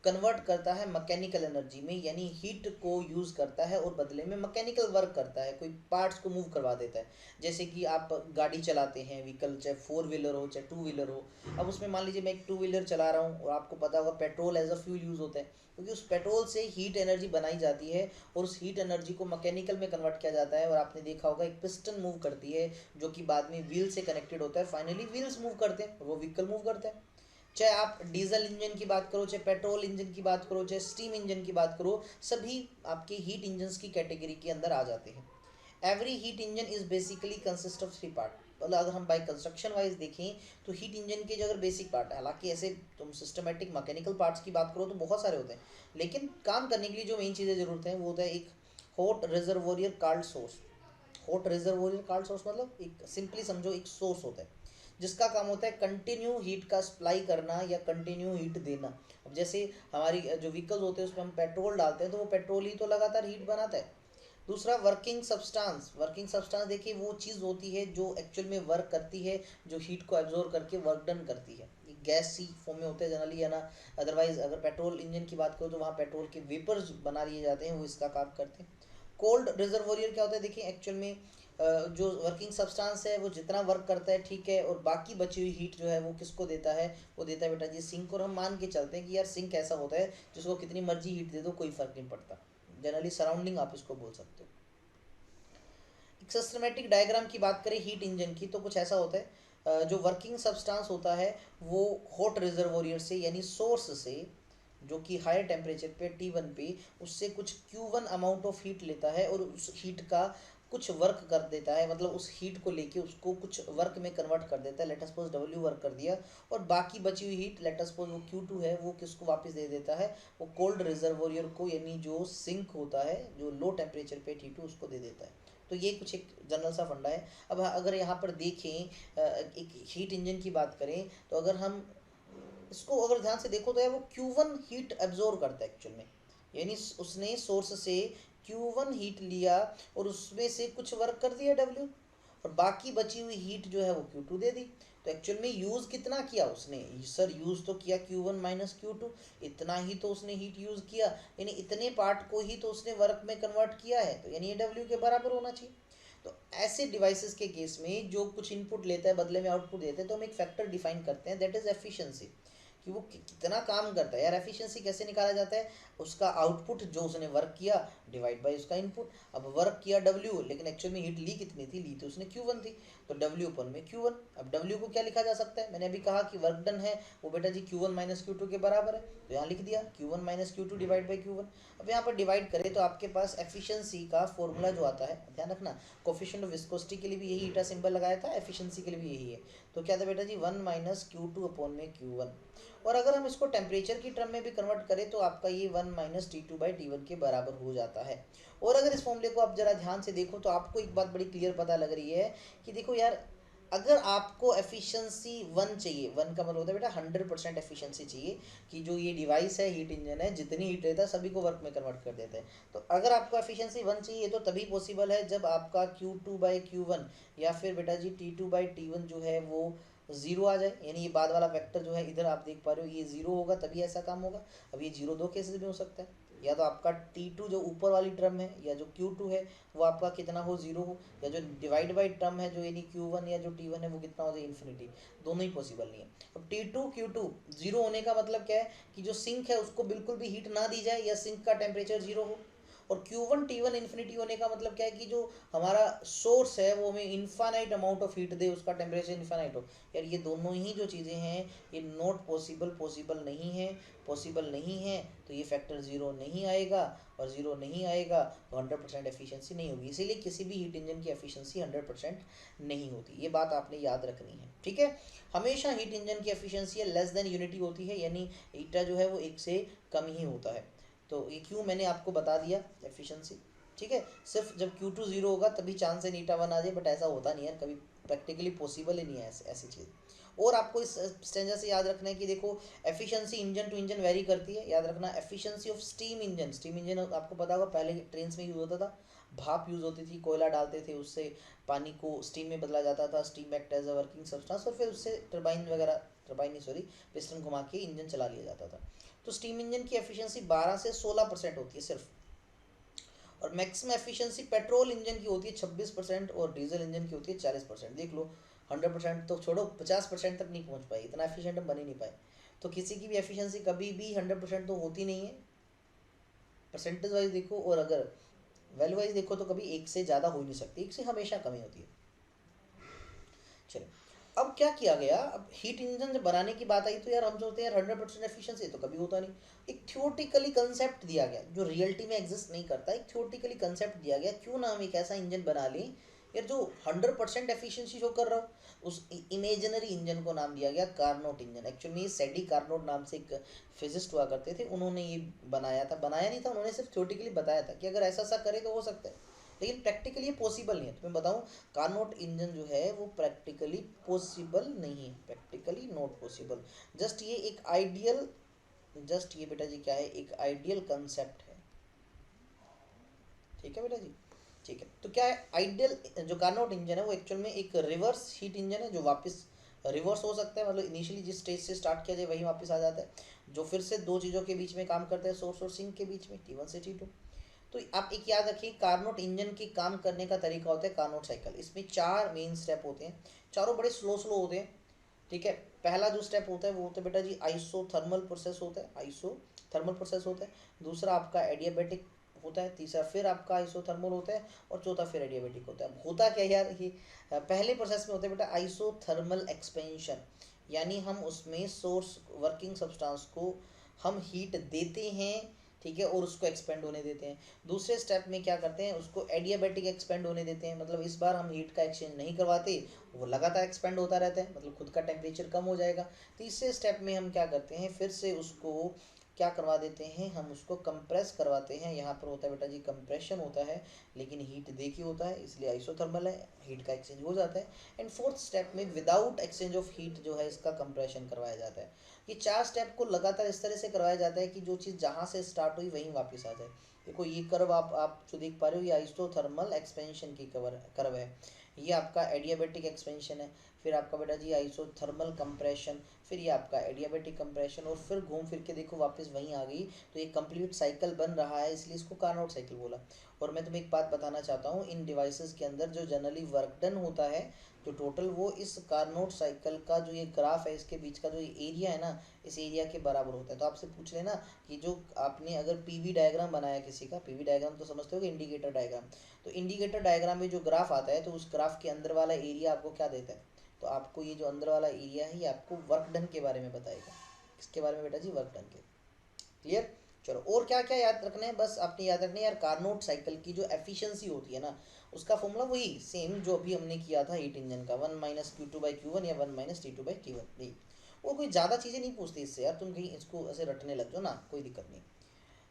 कन्वर्ट करता है मैकेनिकल एनर्जी में, यानी हीट को यूज़ करता है और बदले में मैकेनिकल वर्क करता है, कोई पार्ट्स को मूव करवा देता है। जैसे कि आप गाड़ी चलाते हैं, व्हीकल, चाहे 4 व्हीलर हो चाहे 2 व्हीलर हो। अब उसमें मान लीजिए मैं एक 2 व्हीलर चला रहा हूँ और आपको पता होगा petrol as a fuel use होता है, क्योंकि उस पेट्रोल से हीट एनर्जी बनाई जाती है और उस हीट एनर्जी को मैकेनिकल में कन्वर्ट किया जाता है। और आपने देखा होगा एक पिस्टन मूव करती है जो कि बाद में व्हील से कनेक्टेड होता है, फाइनली व्हील्स मूव करते हैं और वो व्हीकल मूव करता है। चाहे आप डीजल इंजन की बात करो, चाहे पेट्रोल इंजन की बात करो, चाहे स्टीम इंजन की बात करो, सभी आपके हीट इंजन्स की कैटेगरी के अंदर आ जाते हैं। Every heat engine is basically consist of 3 part. मतलब अगर हम बाई कंस्ट्रक्शन वाइज देखें तो हीट इंजन के जो अगर बेसिक पार्ट है, हालांकि ऐसे तुम सिस्टमेटिक मैकेनिकल पार्ट्स की बात करो तो बहुत सारे होते हैं, लेकिन काम करने के लिए जो मेन चीज़ें जरूरत है वो होता है एक hot reservoir card source. Hot reservoir card source मतलब एक सिंपली समझो एक सोर्स होता है जिसका काम होता है कंटिन्यू हीट का सप्लाई करना या कंटिन्यू हीट देना। अब जैसे हमारी जो व्हीकल्स होते हैं उसमें हम पेट्रोल डालते हैं तो वो पेट्रोल ही तो लगातार हीट बनाता है। दूसरा वर्किंग सब्सटेंस। वर्किंग सब्सटेंस देखिए वो चीज़ होती है जो एक्चुअल में वर्क करती है, जो हीट को एब्जॉर्ब करके वर्क डन करती है। ये गैस सी फॉर्म में होते हैं जनरली, है ना। अदरवाइज अगर पेट्रोल इंजन की बात करो तो वहाँ पेट्रोल के वेपर्स बना लिए जाते हैं, वो इसका काम करते हैं। कोल्ड रिजर्वोयर क्या होता है, देखिए एक्चुअल में जो वर्किंग सब्सटेंस है वो जितना वर्क करता है ठीक है, और बाकी बची हुई हीट जो है वो किसको देता है, वो देता है बेटा जी सिंक। और हम मान के चलते हैं कि यार सिंक ऐसा होता है जिसको कितनी मर्जी हीट दे दो कोई फर्क नहीं पड़ता। जनरली सराउंडिंग आप इसको बोल सकते हो। एक सिस्टमेटिक डायग्राम की बात करें हीट इंजन की तो कुछ ऐसा होता है, जो वर्किंग सब्सटेंस होता है वो हॉट रिजर्वोयर से यानी सोर्स से, जो कि हायर टेम्परेचर पे T1 पे उससे कुछ Q1 अमाउंट ऑफ हीट लेता है और उस हीट का कुछ वर्क कर देता है। मतलब उस हीट को लेके उसको कुछ वर्क में कन्वर्ट कर देता है। Let us suppose W work कर दिया और बाकी बची हुई हीट लेट अस सपोज वो Q2 है, वो किसको वापस दे देता है, वो कोल्ड रिजर्वोयर को, यानी जो सिंक होता है जो लो टेम्परेचर पे T2 उसको दे देता है। तो ये कुछ एक जनरल सा फंडा है। अब अगर यहाँ पर देखें एक हीट इंजन की बात करें तो अगर हम इसको अगर ध्यान से देखो तो यार वो Q1 हीट एब्जॉर्ब करता है एक्चुअल में, यानी उसने सोर्स से Q1 हीट लिया और उसमें से कुछ वर्क कर दिया W, और बाकी बची हुई हीट जो है वो Q2 दे दी। तो एक्चुअल में यूज़ कितना किया उसने, सर यूज़ तो किया Q1 माइनस Q2, इतना ही तो उसने हीट यूज़ किया, यानी इतने पार्ट को ही तो उसने वर्क में कन्वर्ट किया है, तो यानी ये W के बराबर होना चाहिए। तो ऐसे डिवाइसेस के केस में जो कुछ इनपुट लेता है बदले में आउटपुट देता है तो हम एक फैक्टर डिफाइन करते हैं, दैट इज एफिशिएंसी, कि वो कितना काम करता है। यार एफिशिएंसी कैसे निकाला जाता है, उसका आउटपुट जो उसने वर्क किया डिवाइड बाय उसका इनपुट। अब वर्क किया W लेकिन एक्चुअल में हीट ली कितनी थी, ली तो उसने Q1 थी, तो W अपन में Q1। अब W को क्या लिखा जा सकता है, मैंने अभी कहा कि वर्क डन है वो बेटा जी Q1 माइनस Q2 के बराबर है, तो यहाँ लिख दिया Q1 minus Q2 divide by Q1। अब यहाँ पर डिवाइड करें तो आपके पास एफिशिएंसी का फॉर्मूला जो आता है, ध्यान रखना कोफिशिएंट ऑफ विस्कोसिटी के लिए भी यही ईटा सिंबल लगाया था, एफिशिएंसी के लिए भी यही है। तो क्या था बेटा जी 1 माइनस Q2 अपॉन में Q1। और अगर हम इसको टेम्परेचर की टर्म में भी कन्वर्ट करें तो आपका ये 1 माइनस T2 बाई T1 के बराबर हो जाता है। और अगर इस फॉर्मूले को आप जरा ध्यान से देखो तो आपको एक बात बड़ी क्लियर पता लग रही है कि देखो यार अगर आपको एफिशिएंसी 1 चाहिए, 1 का मतलब होता है बेटा 100% एफिशिएंसी चाहिए, कि जो ये डिवाइस है हीट इंजन है जितनी हीट लेता है सभी को वर्क में कन्वर्ट कर देता है। तो अगर आपको एफिशिएंसी 1 चाहिए तो तभी पॉसिबल है जब आपका Q2 बाई Q1 या फिर बेटा जी T2 बाई T1 जो है वो जीरो आ जाए, यानी ये बाद वाला वेक्टर जो है इधर आप देख पा रहे हो ये जीरो होगा तभी ऐसा काम होगा। अब ये जीरो दो केसेस में हो सकता है, या तो आपका T2 जो ऊपर वाली टर्म है या जो Q2 है वो आपका कितना हो, जीरो हो, या जो डिवाइड बाई टर्म है जो यानी Q1 या जो T1 है वो कितना हो जाए, इन्फिनिटी। दोनों ही पॉसिबल नहीं है। अब T2 Q2 जीरो होने का मतलब क्या है कि जो सिंक है उसको बिल्कुल भी हीट ना दी जाए या सिंक का टेम्परेचर जीरो हो। और Q1 T1 इन्फिनिटी होने का मतलब क्या है कि जो हमारा सोर्स है वो हमें इन्फानाइट अमाउंट ऑफ हीट दे, उसका टेम्परेचर इन्फानाइट हो। यार ये दोनों ही जो चीज़ें हैं ये नॉट पॉसिबल, पॉसिबल नहीं है, पॉसिबल नहीं है, तो ये फैक्टर जीरो नहीं आएगा, और जीरो नहीं आएगा तो 100% एफिशिएंसी नहीं होगी। इसीलिए किसी भी हीट इंजन की एफिशिएंसी 100% नहीं होती, ये बात आपने याद रखनी है, ठीक है। हमेशा हीट इंजन की एफिशिएंसी लेस देन यूनिटी होती है, यानी ईटा जो है वो 1 से कम ही होता है। तो ये क्यों मैंने आपको बता दिया एफिशिएंसी, ठीक है। सिर्फ जब Q2 जीरो होगा तभी चांस है ईटा 1 आ जाए, बट ऐसा होता नहीं है कभी, प्रैक्टिकली पॉसिबल ही नहीं है ऐसी चीज़। और आपको इस स्टैंजा से याद रखना है कि देखो efficiency engine to engine vary करती है। याद रखना efficiency of steam engine, steam engine आपको पता होगा पहले ट्रेन में यूज़ होता था, भाप यूज़ होती थी, कोयला डालते थे, उससे पानी को स्टीम में बदला जाता था, steam act as a working substance, और फिर उससे टर्बाइन वगैरह, टर्बाइन नहीं सॉरी पिस्टन घुमा के इंजन चला लिया जाता था। तो स्टीम इंजन की एफिशिएंसी 12 से 16% होती है सिर्फ, और मैक्सिमम एफिशिएंसी पेट्रोल इंजन की होती है 26% और डीजल इंजन की होती है 40%। देख लो 100% तो छोड़ो 50% तक नहीं पहुंच पाए, इतना एफिशिएंट हम बन ही नहीं पाए। तो किसी की भी एफिशिएंसी कभी भी 100% तो होती नहीं है परसेंटेज वाइज देखो, और अगर वैल्यू वाइज देखो तो कभी 1 से ज़्यादा हो ही नहीं सकती, 1 से हमेशा कमी होती है। चलो अब क्या किया गया, अब हीट इंजन जब बनाने की बात आई तो यार हम सोचते हैं 100% एफिशिएंसी तो कभी होता नहीं। एक थियोटिकली कंसेप्ट दिया गया जो रियलिटी में एग्जिस्ट नहीं करता, एक थियोटिकली कंसेप्ट दिया गया, क्यों ना हम एक ऐसा इंजन बना लें यार जो 100% एफिशिएंसी शो कर रहा हो। उस इमेजिनरी इंजन को नाम दिया गया कार्नोट इंजन। एक्चुअली ये सैडी कार्नोट नाम से एक फिजिस्ट हुआ करते थे, उन्होंने ये बनाया था, बनाया नहीं था उन्होंने, सिर्फ थियोटिकली बताया था कि अगर ऐसा ऐसा करे तो हो सकता है, लेकिन प्रैक्टिकली ये पॉसिबल नहीं है। तो मैं बताऊं, कार्नोट इंजन जो है वो प्रैक्टिकली पॉसिबल नहीं है, प्रैक्टिकली नॉट पॉसिबल। जस्ट ये एक आइडियल, जस्ट ये बेटा जी क्या है, एक आइडियल कंसेप्ट है। ठीक है बेटा जी, ठीक है। तो क्या है आइडियल, जो कार्नोट इंजन है वो एक्चुअल में एक रिवर्स हीट इंजन है जो वापस रिवर्स हो सकता है, मतलब इनिशियली जिस स्टेज से स्टार्ट किया जाए वही वापस आ जाता है, जो फिर से दो चीज़ों के बीच में काम करता है, सोर्स और सिंक के बीच में, T1 से T2। तो आप एक याद रखिए, कार्नोट इंजन के काम करने का तरीका होता है कार्नोट साइकिल। इसमें 4 मेन स्टेप होते हैं, चारों बड़े स्लो स्लो होते हैं। ठीक है, पहला जो स्टेप होता है वो होता है बेटा जी आइसोथर्मल प्रोसेस होता है, आइसोथर्मल प्रोसेस होता है। दूसरा आपका एडियाबेटिक होता है, तीसरा फिर आपका आइसोथर्मल होता है, और चौथा फिर एडियाबेटिक होता है। अब होता क्या यार, ये पहले प्रोसेस में होता है बेटा आइसोथर्मल एक्सपेंशन, यानी हम उसमें सोर्स वर्किंग सब्सटेंस को हम हीट देते हैं, ठीक है, और उसको एक्सपेंड होने देते हैं। दूसरे स्टेप में क्या करते हैं, उसको एडियाबेटिक एक्सपेंड होने देते हैं, मतलब इस बार हम हीट का एक्सचेंज नहीं करवाते, वो लगातार एक्सपेंड होता रहता है, मतलब खुद का टेम्परेचर कम हो जाएगा। तीसरे स्टेप में हम क्या करते हैं, फिर से उसको क्या करवा देते हैं, हम उसको कंप्रेस करवाते हैं। यहाँ पर होता है बेटा जी कंप्रेशन होता है, लेकिन हीट दे के होता है इसलिए आइसोथर्मल है, हीट का एक्सचेंज हो जाता है। एंड फोर्थ स्टेप में विदाउट एक्सचेंज ऑफ हीट जो है इसका कंप्रेशन करवाया जाता है। ये 4 स्टेप को लगातार इस तरह से करवाया जाता है कि जो चीज़ जहाँ से स्टार्ट हुई वहीं वापस आ जाए। देखो ये कर्व आप जो देख पा रहे हो, ये आइसोथर्मल एक्सपेंशन की कर्व है, ये आपका एडियाबेटिक एक्सपेंशन है, फिर आपका बेटा जी आइसोथर्मल कंप्रेशन, फिर ये आपका एडियाबेटिक कंप्रेशन, और फिर घूम फिर के देखो वापस वहीं आ गई। तो ये कंप्लीट साइकिल बन रहा है, इसलिए इसको कार्नोट साइकिल बोला। और मैं तुम्हें एक बात बताना चाहता हूँ, इन डिवाइसेस के अंदर जो जनरली वर्क डन होता है जो टोटल, वो इस कार्नोट साइकिल का जो ये ग्राफ है इसके बीच का जो एरिया है ना, इस एरिया के बराबर होता है। तो आपसे पूछ लेना कि जो आपने अगर पीवी डायग्राम बनाया किसी का, पीवी डायग्राम तो समझते हो कि इंडिकेटर डायग्राम, तो इंडिकेटर डायग्राम में जो ग्राफ आता है तो उस ग्राफ के अंदर वाला एरिया आपको क्या देता है, तो आपको ये जो अंदर वाला एरिया है ये आपको वर्क डन के बारे में बताएगा। किसके बारे में बेटा जी, वर्क डन के। क्लियर। चलो और क्या क्या याद रखना है, बस आपने याद रखना है यार, कार्नोट साइकिल की जो एफिशिएंसी होती है ना, उसका फॉर्मूला वही सेम जो अभी हमने किया था हीट इंजन का, 1 - Q2/Q1 या 1 - T2/T1। नहीं, वो कोई ज़्यादा चीज़ें नहीं पूछती इससे यार, तुम कहीं इसको ऐसे रटने लग जाओ ना, कोई दिक्कत नहीं।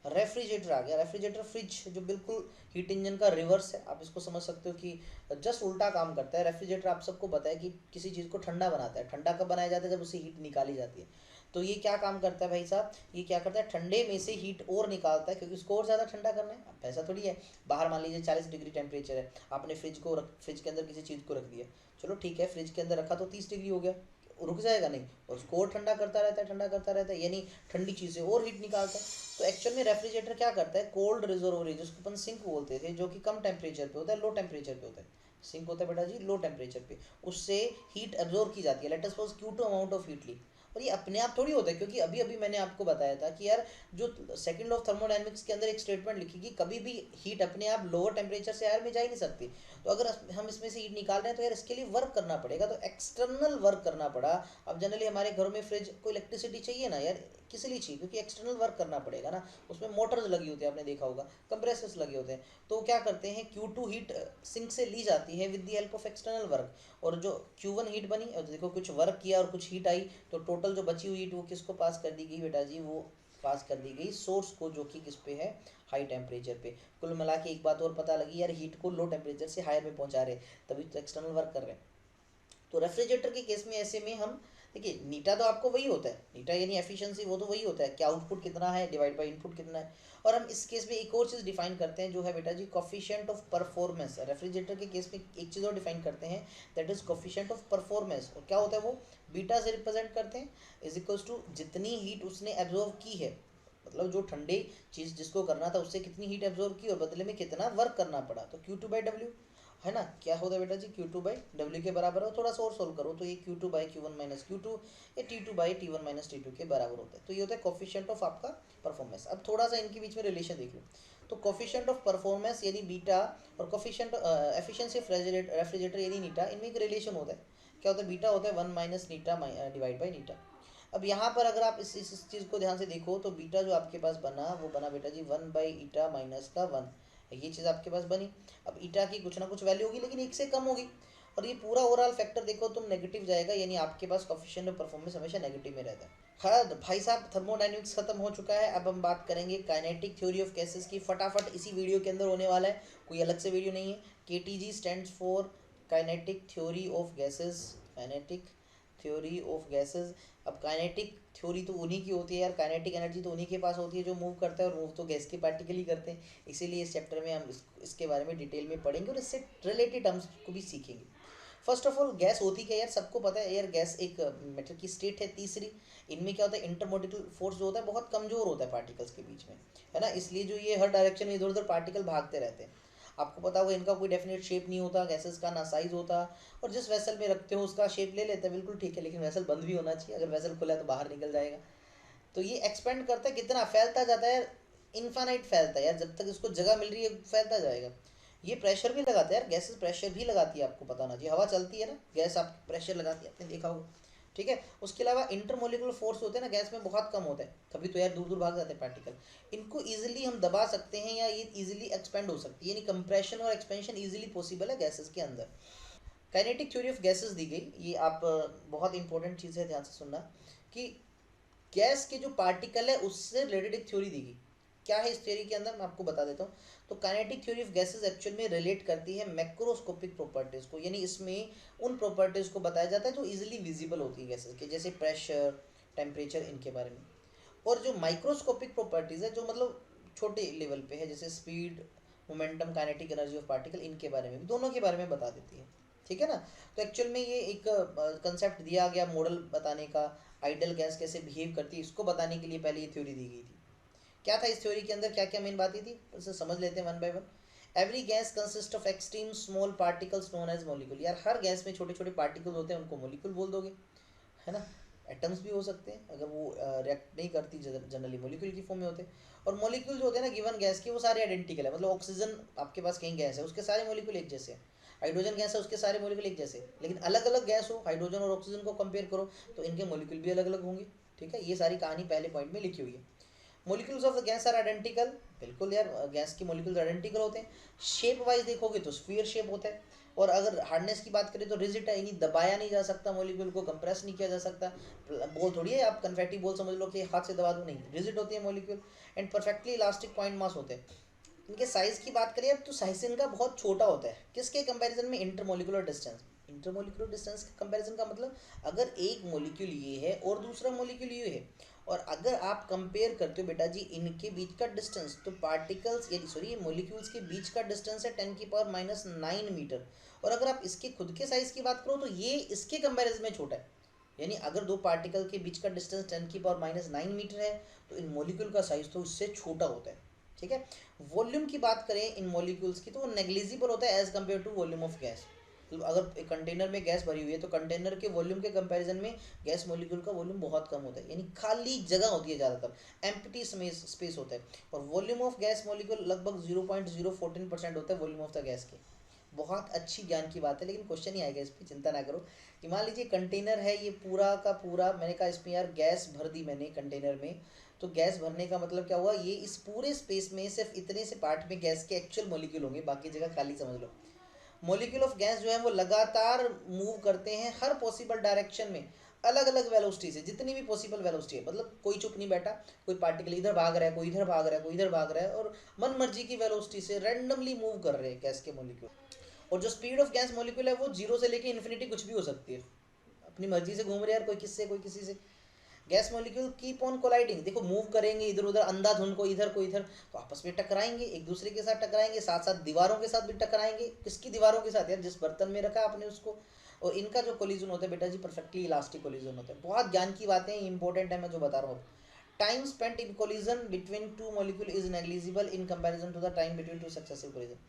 रेफ्रिजरेटर आ गया, रेफ्रिजरेटर फ्रिज जो बिल्कुल हीट इंजन का रिवर्स है, आप इसको समझ सकते हो कि जस्ट उल्टा काम करता है। रेफ्रिजरेटर आप सबको पता है कि किसी चीज़ को ठंडा बनाता है, ठंडा कब बनाया जाता है, जब उससे हीट निकाली जाती है। तो ये क्या काम करता है भाई साहब, ये क्या करता है, ठंडे में से हीट और निकालता है, क्योंकि उसको और ज़्यादा ठंडा करना है। अब ऐसा थोड़ी है, बाहर मान लीजिए 40 डिग्री टेम्परेचर है, आपने फ्रिज के अंदर किसी चीज़ को रख दिया, चलो ठीक है, फ्रिज के अंदर रखा तो 30 डिग्री हो गया, रुक जाएगा नहीं, और उसको और ठंडा करता रहता है, ठंडा करता रहता है, यानी ठंडी चीज़ें और हीट निकालता है। तो एक्चुअल में रेफ्रिजरेटर क्या करता है, कोल्ड रिजर्वोयर जिसको अपन सिंक बोलते थे, जो कि कम टेम्परेचर पे होता है, लो टेम्परेचर पे होता है, सिंक होता है बेटा जी लो टेम्परेचर पे, उससे हीट एब्जॉर्ब की जाती है। Let us suppose Q2 amount of heat ली, और ये अपने आप थोड़ी होता है, क्योंकि अभी अभी मैंने आपको बताया था कि यार जो सेकंड लॉ ऑफ थर्मोडायनेमिक्स के अंदर एक स्टेटमेंट लिखी कि कभी भी हीट अपने आप लोअर टेम्परेचर से हायर में जा ही नहीं सकती। तो अगर हम इसमें से हीट निकाल रहे हैं तो यार इसके लिए वर्क करना पड़ेगा, तो एक्सटर्नल वर्क करना पड़ा। अब जनरली हमारे घरों में फ्रिज को इलेक्ट्रिसिटी चाहिए ना यार, किस लिए चाहिए, क्योंकि एक्सटर्नल वर्क करना पड़ेगा ना, उसमें मोटर्स लगी होती है, आपने देखा होगा, कंप्रेसर्स लगे होते हैं। तो क्या करते हैं, Q2 हीट सिंक से ली जाती है with the help of external work, और जो Q1 हीट बनी, और देखो कुछ वर्क किया और कुछ हीट आई, तो टोटल जो बची हुई हीट वो किसको पास कर दी गई बेटा जी, वो पास कर दी गई सोर्स को, जो कि किस पे है, हाई टेम्परेचर पे। कुल मिला के एक बात और पता लगी यार, हीट को लो टेम्परेचर से हायर में पहुंचा रहे, तभी तो एक्सटर्नल वर्क कर रहे हैं। तो रेफ्रिजरेटर के केस में ऐसे में हम देखिए, नीटा तो आपको वही होता है, नीटा यानी एफिशिएंसी, वो तो वही होता है कि आउटपुट कितना है डिवाइड बाय इनपुट कितना है। और हम इस केस में एक और चीज़ डिफाइन करते हैं, जो है बेटा जी कोफिशिएंट ऑफ परफॉर्मेंस। रेफ्रिजरेटर के केस में एक चीज़ और डिफाइन करते हैं, that is coefficient of performance. और क्या होता है वो, बीटा से रिप्रेजेंट करते हैं, इज इक्वल्स टू जितनी हीट उसने एब्जॉर्व की है, मतलब जो ठंडी चीज़ जिसको करना था उससे कितनी हीट एब्जॉर्व की और बदले में कितना वर्क करना पड़ा, तो Q2/W है ना। क्या होता है बेटा जी, Q2/W के बराबर हो। थोड़ा सा और सोल्व करो तो ये Q2/Q1 - Q2, ये T2/T1 - T2 के बराबर होता है। तो ये होता है कोफिशिएंट ऑफ आपका परफॉर्मेंस। अब थोड़ा सा इनके बीच में रिलेशन देख लो, तो कोफिशिएंट ऑफ परफॉर्मेंस यानी बीटा, और कोफिशिएंट एफिशिएंसी ऑफ रेफ्रिजरेटर यानी नीटा, इनमें एक रिलेशन होता है क्या होता है, बीटा होता है 1 माइनस नीटा डिवाइड बाई नीटा। अब यहाँ पर अगर आप इस चीज़ को ध्यान से देखो तो बीटा जो आपके पास बना वो बना बेटा जी 1 बाई ईटा माइनस का 1, ये चीज़ आपके पास बनी। अब ईटा की कुछ ना कुछ वैल्यू होगी लेकिन एक से कम होगी, और ये पूरा ओवरऑल फैक्टर देखो तुम नेगेटिव जाएगा, यानी आपके पास कोफिशिएंट ऑफ परफॉर्मेंस हमेशा नेगेटिव में रहता है। हाँ भाई साहब, थर्मोडायनेमिक्स खत्म हो चुका है, अब हम बात करेंगे काइनेटिक थ्योरी ऑफ गैसेस की। फटाफट इसी वीडियो के अंदर होने वाला है, कोई अलग से वीडियो नहीं है। KTG stands for kinetic theory of gases, kinetic theory of gases. अब काइनेटिक थ्योरी तो उन्हीं की होती है यार, काइनेटिक एनर्जी तो उन्हीं के पास होती है जो मूव करता है, और मूव तो गैस के पार्टिकल ही करते हैं। इसीलिए इस चैप्टर में हम इसके बारे में डिटेल में पढ़ेंगे और इससे रिलेटेड टर्म्स को भी सीखेंगे। फर्स्ट ऑफ ऑल गैस होती क्या यार, सबको पता है यार, गैस एक मैटर की स्टेट है तीसरी। इनमें क्या होता है, इंटरमोलिक्यूलर फोर्स जो होता है बहुत कमजोर होता है पार्टिकल्स के बीच में, है ना, इसलिए जो ये हर डायरेक्शन में इधर उधर पार्टिकल भागते रहते हैं। आपको पता होगा इनका कोई डेफिनेट शेप नहीं होता गैसेस का, ना साइज होता, और जिस वेसल में रखते हो उसका शेप ले लेते हैं, बिल्कुल ठीक है, लेकिन वेसल बंद भी होना चाहिए, अगर वेसल खुला है तो बाहर निकल जाएगा। तो ये एक्सपेंड करता है, कितना फैलता जाता है, इन्फानाइट फैलता है यार, जब तक इसको जगह मिल रही है फैलता जाएगा। ये प्रेशर भी लगाता है यार, गैसेस प्रेशर भी लगाती है, आपको पता होना चाहिए, हवा चलती है ना, गैस आप प्रेशर लगाती है, आपने देखा होगा, ठीक है। उसके अलावा इंटरमोलिकुलर फोर्स होते हैं ना गैस में, बहुत कम होता है, कभी तो यार दूर दूर भाग जाते हैं पार्टिकल, इनको इजीली हम दबा सकते हैं या ये इजीली एक्सपेंड हो सकती है, यानी कंप्रेशन और एक्सपेंशन इजीली पॉसिबल है गैसेस के अंदर। काइनेटिक थ्योरी ऑफ गैसेस दी गई, ये आप बहुत इंपॉर्टेंट चीज़ है, ध्यान से सुनना, कि गैस के जो पार्टिकल है उससे रिलेटेड एक थ्योरी दी गई। क्या है इस थ्योरी के अंदर, मैं आपको बता देता हूँ। तो kinetic theory of gases actual में रिलेट करती है मैक्रोस्कोपिक प्रॉपर्टीज़ को, यानी इसमें उन प्रॉपर्टीज़ को बताया जाता है जो इजीली विजिबल होती है गैसेस के, जैसे प्रेशर, टेम्परेचर, इनके बारे में। और जो माइक्रोस्कोपिक प्रॉपर्टीज़ है जो मतलब छोटे लेवल पे है, जैसे speed, momentum, kinetic energy of particle, इनके बारे में भी, दोनों के बारे में बता देती है, ठीक है ना। तो एक्चुअल में ये एक कंसेप्ट दिया गया मॉडल बताने का, आइडल गैस कैसे बिहेव करती है इसको बताने के लिए पहले ये थ्योरी दी गई थी। क्या था इस थ्योरी के अंदर, क्या क्या मेन बातें थी, उसे समझ लेते हैं one by one. Every gas consist of extreme small particles known as molecule. यार हर गैस में छोटे छोटे पार्टिकल होते हैं, उनको मॉलिक्यूल बोल दोगे, है ना। एटम्स भी हो सकते हैं अगर वो रिएक्ट नहीं करती, जनरली मॉलिक्यूल की फॉर्म में होते हैं। और मॉलिक्यूल जो होते हैं ना गिवन गैस के, वो सारे आइडेंटिकल है, मतलब ऑक्सीजन आपके पास कहीं गैस है उसके सारे मॉलिक्यूल एक जैसे हैं, हाइड्रोजन गैस है उसके सारे मॉलिक्यूल एक जैसे, लेकिन अलग अलग गैस हो, हाइड्रोजन और ऑक्सीजन को कंपेयर करो तो इनके मॉलिक्यूल भी अलग अलग होंगे, ठीक है। ये सारी कहानी पहले पॉइंट में लिखी हुई है। Molecules of the gas are identical, बिल्कुल यार गैस की मॉलिक्यूल्स आइडेंटिकल होते हैं। शेप वाइज देखोगे तो स्फीयर शेप होता है, और अगर हार्डनेस की बात करें तो रिजिड है, यानी दबाया नहीं जा सकता, मॉलिक्यूल को कंप्रेस नहीं किया जा सकता। बोल थोड़ी है आप कन्फेक्टी बोल समझ लो कि हाथ से दबा दो, नहीं, रिजिड होती है molecule. And perfectly elastic point mass होते हैं। इनके साइज़ की बात करें तो साइज इनका बहुत छोटा होता है, किसके कंपैरिजन में, इंटरमोलिकुलर डिस्टेंस। इंटरमोलिकुलर डिस्टेंस के कंपैरिजन का मतलब, अगर एक मॉलिक्यूल ये है और दूसरा मॉलिक्यूल ये है, और अगर आप कंपेयर करते हो बेटा जी इनके बीच का डिस्टेंस, तो पार्टिकल्स यानी सॉरी मॉलिक्यूल्स के बीच का डिस्टेंस है 10⁻⁹ मीटर, और अगर आप इसके खुद के साइज़ की बात करो तो ये इसके कंपैरिजन में छोटा है। यानी अगर दो पार्टिकल के बीच का डिस्टेंस 10⁻⁹ मीटर है तो इन मॉलिक्यूल का साइज तो इससे छोटा होता है, ठीक है। वॉल्यूम की बात करें इन मॉलिक्यूल्स की तो वो नेग्लिजिबल होता है as compare to volume of gas. तो अगर एक कंटेनर में गैस भरी हुई है तो कंटेनर के वॉल्यूम के कंपैरिजन में गैस मॉलिक्यूल का वॉल्यूम बहुत कम होता है, यानी खाली जगह होती है ज़्यादातर, एम्प्टी स्पेस होता है। और वॉल्यूम ऑफ गैस मॉलिक्यूल लगभग 0.014% होता है वॉल्यूम ऑफ द गैस के। बहुत अच्छी ज्ञान की बात है, लेकिन क्वेश्चन ही आएगा इस पर, चिंता ना करो। कि मान लीजिए कंटेनर है ये पूरा का पूरा, मैंने कहा इसमें यार गैस भर दी मैंने कंटेनर में, तो गैस भरने का मतलब क्या हुआ, ये इस पूरे स्पेस में सिर्फ इतने से पार्ट में गैस के एक्चुअल मॉलिक्यूल होंगे, बाकी जगह खाली समझ लो। मॉलिक्यूल ऑफ गैस जो है वो लगातार मूव करते हैं हर पॉसिबल डायरेक्शन में, अलग अलग वेलोसिटी से, जितनी भी पॉसिबल वेलोसिटी है, मतलब कोई चुप नहीं बैठा, कोई पार्टिकल इधर भाग रहा है, कोई इधर भाग रहा है, कोई इधर भाग रहा है, और मन मर्जी की वेलोसिटी से रैंडमली मूव कर रहे हैं गैस के मॉलिक्यूल। और जो स्पीड ऑफ गैस मॉलिक्यूल है वो जीरो से लेके इन्फिनिटी कुछ भी हो सकती है, अपनी मर्जी से घूम रहे हैं यार, कोई किससे कोई किसी से। Gas molecule keep on colliding, देखो मूव करेंगे इधर उधर, अंधाधुंध को इधर को इधर, तो आपस में टकराएंगे, एक दूसरे के साथ टकराएंगे, साथ साथ दीवारों के साथ भी टकराएंगे। किसकी दीवारों के साथ यार, जिस बर्तन में रखा आपने उसको। और इनका जो कोलिजन होता है बेटा जी परफेक्टली इलास्टिक कोलिजन होता है। बहुत ज्ञान की बातें इंपॉर्टेंट है मैं जो बता रहा हूँ। Time spent in collision between two molecule is negligible in comparison to the time between two successive collision.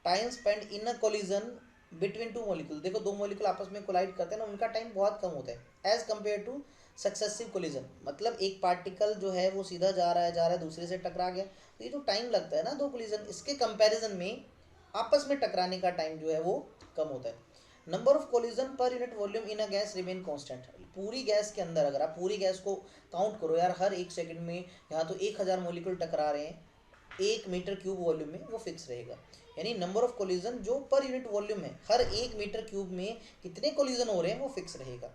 Time spend in a collision between two molecule, देखो दो मॉलिक्यूल आपस में कोलाइड करते हैं ना, उनका टाइम बहुत कम होता है as compare to successive collision. मतलब एक पार्टिकल जो है वो सीधा जा रहा है दूसरे से टकरा गया, तो ये जो टाइम लगता है ना दो कोलिजन, इसके कंपैरिजन में आपस में टकराने का टाइम जो है वो कम होता है। Number of collision per unit volume in a gas remain constant. पूरी गैस के अंदर अगर आप पूरी गैस को काउंट करो यार, हर 1 सेकंड में यहाँ तो 1000 मॉलिक्यूल टकरा रहे हैं 1 मीटर क्यूब वॉल्यूम में, वो फिक्स रहेगा। यानी नंबर ऑफ कोलिजन जो पर यूनिट वॉल्यूम है, हर 1 मीटर क्यूब में कितने कोलिजन हो रहे हैं वो फिक्स रहेगा।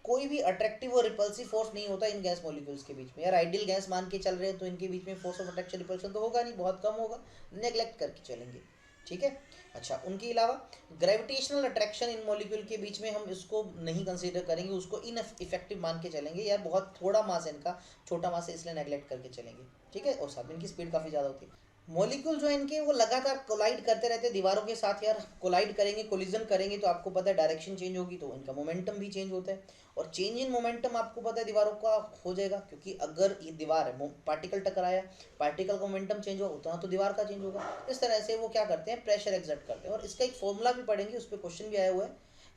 कोई भी अट्रैक्टिव और रिपल्सिव फोर्स नहीं होता इन गैस मॉलिक्यूल्स के बीच में। यार आइडियल गैस मान के चल रहे हैं तो इनके बीच में फोर्स ऑफ अट्रैक्शन रिपल्शन तो होगा नहीं, बहुत कम होगा, नेग्लेक्ट करके चलेंगे। ठीक है। अच्छा, उनके अलावा ग्रेविटेशनल अट्रैक्शन इन मॉलिक्यूल के बीच में हम इसको नहीं कंसीडर करेंगे, उसको इन इफेक्टिव मान के चलेंगे। यार बहुत थोड़ा मास है इनका, छोटा मास है, इसलिए नेग्लेक्ट करके चलेंगे। ठीक है। और साथ में इनकी स्पीड काफ़ी ज़्यादा होती है। मॉलिक्यूल जो है इनके वो लगातार कोलाइड करते रहते हैं दीवारों के साथ। यार कोलाइड करेंगे, कोलिजन करेंगे तो आपको पता है डायरेक्शन चेंज होगी, तो इनका मोमेंटम भी चेंज होता है। और चेंज इन मोमेंटम आपको पता है दीवारों का हो जाएगा, क्योंकि अगर ये दीवार है, पार्टिकल टकराया, पार्टिकल का मोमेंटम चेंज होगा उतना तो दीवार का चेंज होगा। इस तरह से वो क्या करते हैं, प्रेशर एक्सर्ट करते हैं। और इसका एक फॉर्मूला भी पढ़ेंगे, उस पर क्वेश्चन भी आया हुआ है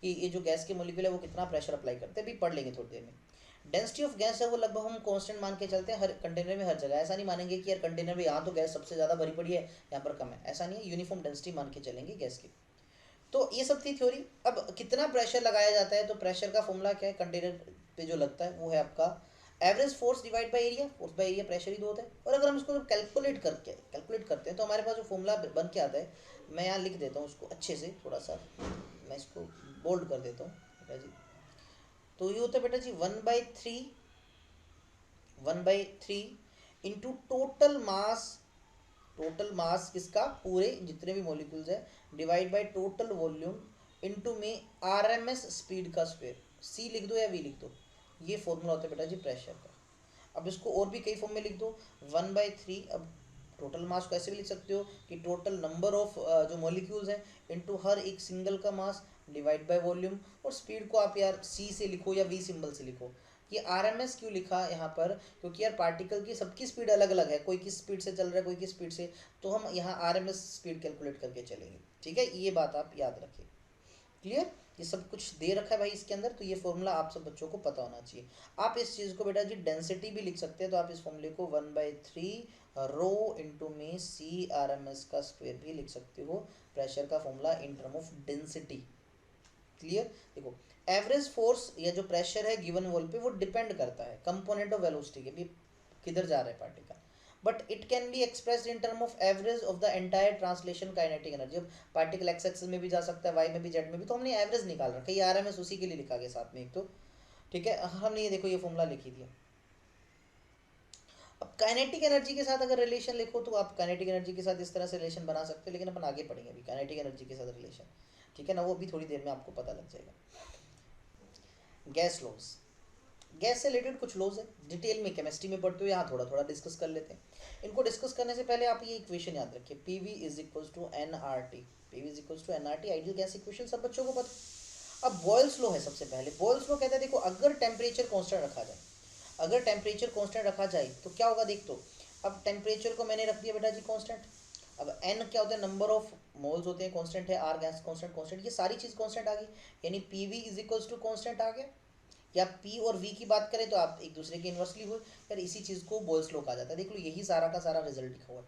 कि ये जो गैस के मॉलिक्यूल है वो कितना प्रेशर अप्लाई करते हैं, भी पढ़ लेंगे थोड़ी देर में। डेंसिटी ऑफ गैस है वो लगभग हम कांस्टेंट मान के चलते हैं हर कंटेनर में, हर जगह। ऐसा नहीं मानेंगे कि यार कंटेनर में यहाँ तो गैस सबसे ज़्यादा भरी पड़ी है, यहाँ पर कम है, ऐसा नहीं है। यूनिफॉर्म डेंसिटी मान के चलेंगे गैस की। तो ये सब थी थ्योरी। अब कितना प्रेशर लगाया जाता है, तो प्रेशर का फॉर्मूला क्या है, कंटेनर पे जो लगता है वो है आपका average force divide by area. Force by area pressure ही दो होता है। और अगर हम इसको जब कैलकुलेट करते हैं तो हमारे पास जो फॉर्मूला बन के आता है, मैं यहाँ लिख देता हूँ उसको अच्छे से, थोड़ा सा मैं इसको बोल्ड कर देता हूँ बेटा जी। तो ये होता है बेटा जी 1/3 इंटू टोटल मास किसका, पूरे जितने भी मॉलिक्यूल्स है, divide by total volume into में आरएमएस स्पीड का स्क्वायर। सी लिख दो या वी लिख दो, ये फॉर्मूला होता है बेटा जी प्रेशर का। अब इसको और भी कई फॉर्म में लिख दो, 1/3। अब टोटल मास को ऐसे भी लिख सकते हो कि टोटल नंबर ऑफ जो मॉलिक्यूल्स हैं इंटू हर एक सिंगल का मास डिवाइड बाय वॉल्यूम। और स्पीड को आप यार सी से लिखो या वी सिंबल से लिखो। ये आरएमएस क्यों लिखा यहाँ पर, क्योंकि यार पार्टिकल की सबकी स्पीड अलग अलग है, कोई किस स्पीड से चल रहा है, कोई किस स्पीड से, तो हम यहाँ आरएमएस स्पीड कैलकुलेट करके चलेंगे। ठीक है, ये बात आप याद रखें। क्लियर, ये सब कुछ दे रखा है भाई इसके अंदर, तो ये फॉर्मूला आप सब बच्चों को पता होना चाहिए। आप इस चीज़ को बेटा जी डेंसिटी भी लिख सकते हैं, तो आप इस फॉर्मूले को 1/3 रो इंटू में सी आर एम एस का स्क्वायर भी लिख सकते हो, प्रेशर का formula in term of density. Clear. देखो एवरेज फोर्स या जो प्रेशर है गिवन वॉल पे, वो डिपेंड करता है कंपोनेंट ऑफ वेलोसिटी के भी, किधर जा रहा है particle, but it can be expressed in term of average of the entire translation kinetic energy. अब पार्टिकल एक्स एक्सिस में भी जा सकता है, वाई में भी, जेड में भी, तो हमने एवरेज निकाल रखा है, ये आरएमएस उसी के लिए लिखा गया साथ में एक तो। ठीक है, हमने ये देखो ये फॉर्मूला लिख ही दिया। अब काइनेटिक एनर्जी के साथ अगर रिलेशन लिखो तो आप काइनेटिक एनर्जी के साथ इस तरह से रिलेशन बना सकते हो, लेकिन अपन आगे पढ़ेंगे अभी काइनेटिक एनर्जी के साथ रिलेशन। ठीक है ना, वो भी थोड़ी देर में आपको पता लग जाएगा। गैस लॉज, गैस से रिलेटेड कुछ लॉज है, डिटेल में केमिस्ट्री में पढ़ते हो, यहाँ थोड़ा थोड़ा डिस्कस कर लेते हैं। इनको डिस्कस करने से पहले आप ये इक्वेशन याद रखिए, P V is equals to n R T. P V is equals to n R T, ideal gas equation सब बच्चों को पता। अब बॉयल्स लॉ है सबसे पहले। बॉयल्स लॉ कहता है देखो अगर टेम्परेचर कॉन्स्टेंट रखा जाए, अगर टेम्परेचर कॉन्स्टेंट रखा जाए तो क्या होगा देख। तो अब टेम्परेचर को मैंने रख दिया बेटा जी कॉन्स्टेंट। अब एन क्या होता है, नंबर ऑफ मोल्स होते हैं, कॉन्स्टेंट है, आर गैस कॉन्स्टेंट, ये सारी चीज़ कॉन्स्टेंट आ गई, यानी P V is equals to constant आ गया। या पी और वी की बात करें तो आप एक दूसरे के इन्वर्सली हो, यार इसी चीज़ को बॉयल्स लॉ कहा जाता है। देख लो यही सारा का सारा रिजल्ट लिखा हुआ है।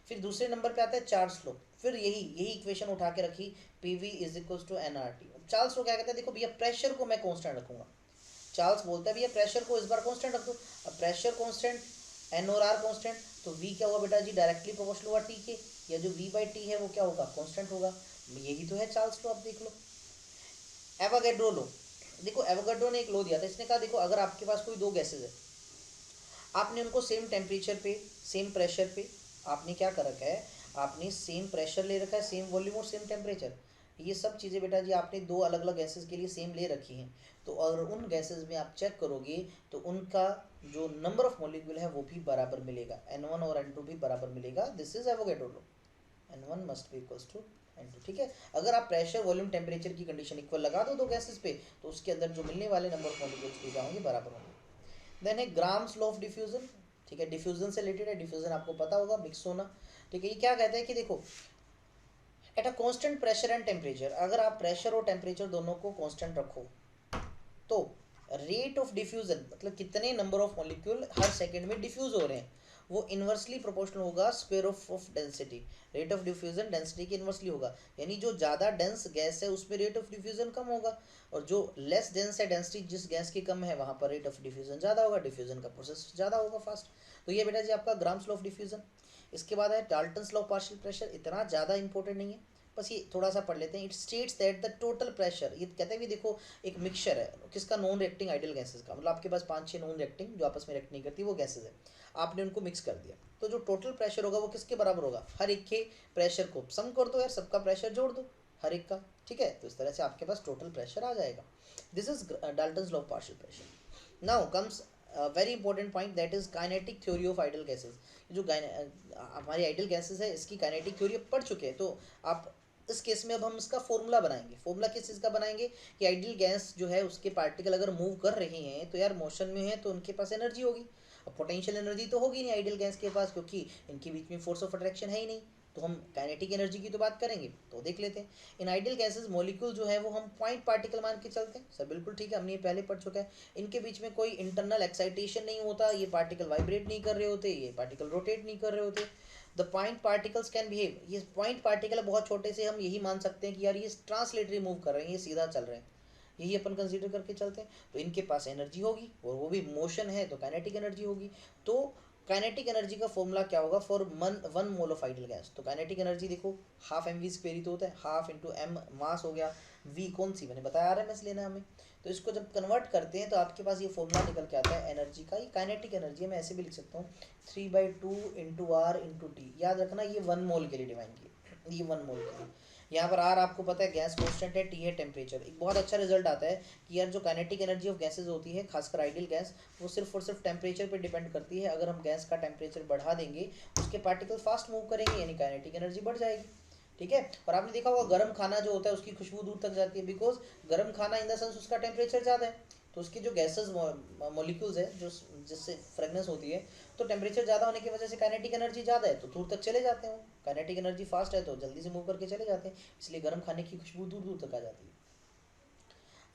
फिर दूसरे नंबर पे आता है चार्ल्स लॉ। फिर यही इक्वेशन उठा के रखी, P V is equals to n R T. Charles law क्या कहता है, देखो भैया प्रेशर को मैं कॉन्स्टेंट रखूंगा। चार्ल्स बोलता है भैया प्रेशर को इस बार कॉन्स्टेंट रख दो। अब प्रेशर कॉन्स्टेंट, एन और आर कॉन्स्टेंट, तो वी क्या होगा बेटा जी, डायरेक्टली प्रोपोर्शनल होगा टी के, या जो वी बाई टी है वो क्या होगा, कॉन्स्टेंट होगा। यही तो है चार्ल्स लॉ। आप देख लो एवोगैड्रो लॉ। देखो एवोगैड्रो ने एक लॉ दिया था, इसने कहा देखो अगर आपके पास कोई दो गैसेज है, आपने उनको सेम टेम्परेचर पे, सेम प्रेशर पे, आपने क्या कर रखा है, आपने सेम प्रेशर ले रखा है, सेम वॉल्यूम और सेम टेम्परेचर, ये सब चीज़ें बेटा जी आपने दो अलग अलग गैसेज के लिए सेम ले रखी हैं। तो अगर उन गैसेज में आप चेक करोगे तो उनका जो नंबर ऑफ मॉलिक्यूल है वो भी बराबर मिलेगा, N1 और N2 भी बराबर मिलेगा। This is Avogadro law, N1 must be equals to N2। ठीक है, अगर आप प्रेशर वॉल्यूम टेम्परेचर की कंडीशन इक्वल लगा दो गैसेज पे, तो उसके अंदर जो मिलने वाले नंबर ऑफ मॉलिक्यूल्स भी क्या होंगे, बराबर होंगे। देन है ग्राम्स लॉ ऑफ डिफ्यूजन। ठीक है, डिफ्यूजन से रिलेटेड है, डिफ्यूजन आपको पता होगा, मिक्स होना। ठीक है, ये क्या कहता है कि देखो at a constant pressure and temperature, अगर आप प्रेशर और टेम्परेचर दोनों को कांस्टेंट रखो तो रेट ऑफ डिफ्यूजन मतलब कितने number of molecule her second में डिफ्यूज हो रहे हैं, वो इन्वर्सली प्रोपोर्शनल होगा square of density. Rate of diffusion density के इन्वर्सली होगा, यानी जो ज़्यादा डेंस गैस है उसमें रेट ऑफ डिफ्यूजन कम होगा, और जो लेस डेंस है डेंसिटी जिस गैस की कम है वहाँ पर रेट ऑफ डिफ्यूजन ज़्यादा होगा, डिफ्यूजन का प्रोसेस ज़्यादा होगा फास्ट। तो ये बेटा जी आपका ग्राम्स लॉ ऑफ डिफ्यूजन। इसके बाद है Dalton's law of partial pressure, इतना ज़्यादा इंपॉर्टेंट नहीं है, बस ये थोड़ा सा पढ़ लेते हैं। It states that the total pressure, ये कहते हैं भी देखो एक मिक्सचर है किसका, नॉन रिएक्टिंग आइडियल गैसेस का, मतलब आपके पास 5-6 नॉन रिएक्टिंग जो आपस में रिएक्ट नहीं करती वो गैसेस है, आपने उनको मिक्स कर दिया, तो जो टोटल प्रेशर होगा वो किसके बराबर होगा, हर एक के प्रेशर को सम कर दो यार, सबका प्रेशर जोड़ दो हर एक का, ठीक है, तो इस तरह से आपके पास टोटल प्रेशर आ जाएगा। This is Dalton's law of partial pressure. Now comes very important point, that is kinetic theory of ideal gases. जो हमारी आइडियल गैसेस है इसकी काइनेटिक थ्योरी पढ़ चुके हैं, तो आप इस केस में अब हम इसका फॉर्मूला बनाएंगे। फॉर्मूला किस चीज़ का बनाएंगे कि आइडियल गैस जो है उसके पार्टिकल अगर मूव कर रहे हैं तो यार मोशन में है तो उनके पास एनर्जी होगी, अब पोटेंशियल एनर्जी तो होगी नहीं आइडियल गैस के पास, क्योंकि इनके बीच में फोर्स ऑफ अट्रैक्शन है ही नहीं, तो हम काइनेटिक एनर्जी की तो बात करेंगे, तो देख लेते हैं। इन आइडियल गैसेस मॉलिक्यूल जो है वो हम पॉइंट पार्टिकल मान के चलते हैं, सर बिल्कुल ठीक है, हमने ये पहले पढ़ चुका है। इनके बीच में कोई इंटरनल एक्साइटेशन नहीं होता, ये पार्टिकल वाइब्रेट नहीं कर रहे होते, ये पार्टिकल रोटेट नहीं कर रहे होते। The point particles can behave, ये पॉइंट पार्टिकल बहुत छोटे से, हम यही मान सकते हैं कि यार ये ट्रांसलेटरी मूव कर रहे हैं, ये सीधा चल रहे हैं, यही अपन कंसीडर करके चलते हैं, तो इनके पास एनर्जी होगी और वो भी मोशन है तो काइनेटिक एनर्जी होगी। तो काइनेटिक एनर्जी का फॉर्मूला क्या होगा for 1 mole of ideal gas, तो काइनेटिक एनर्जी देखो हाफ एम वी स्क्वेयर तो होता है, हाफ इंटू एम मास हो गया, वी कौन सी मैंने बताया आर एम एस लेना हमें, तो इसको जब कन्वर्ट करते हैं तो आपके पास ये फॉर्मूला निकल के आता है एनर्जी का, ये काइनेटिक एनर्जी है, मैं ऐसे भी लिख सकता हूँ 3/2 इंटू आर इंटू टी, याद रखना ये 1 मोल के लिए डिवाइन किया, ये 1 मोल के लिए। यहाँ पर आर आपको पता है गैस कॉन्स्टेंट है, टी है टेम्परेचर। एक बहुत अच्छा रिजल्ट आता है कि यार जो काइनेटिक एनर्जी ऑफ गैसेज होती है खासकर आइडियल गैस, वो सिर्फ और सिर्फ टेम्परेचर पे डिपेंड करती है, अगर हम गैस का टेम्परेचर बढ़ा देंगे उसके पार्टिकल फास्ट मूव करेंगे यानी काइनेटिक एनर्जी बढ़ जाएगी, ठीक है। और आपने देखा होगा गर्म खाना जो होता है उसकी खुशबू दूर तक जाती है, बिकॉज गर्म खाना इन द सेंस उसका टेम्परेचर ज़्यादा है, तो उसकी जो गैसेज मॉलिक्यूल्स है जो जिससे फ्रेगनेंस होती है, तो टेम्परेचर ज़्यादा होने की वजह से काइनेटिक एनर्जी ज़्यादा है तो दूर तक चले जाते हैं, काइनेटिक एनर्जी फास्ट है तो जल्दी से मूव करके चले जाते हैं, इसलिए गर्म खाने की खुशबू दूर दूर तक आ जाती है।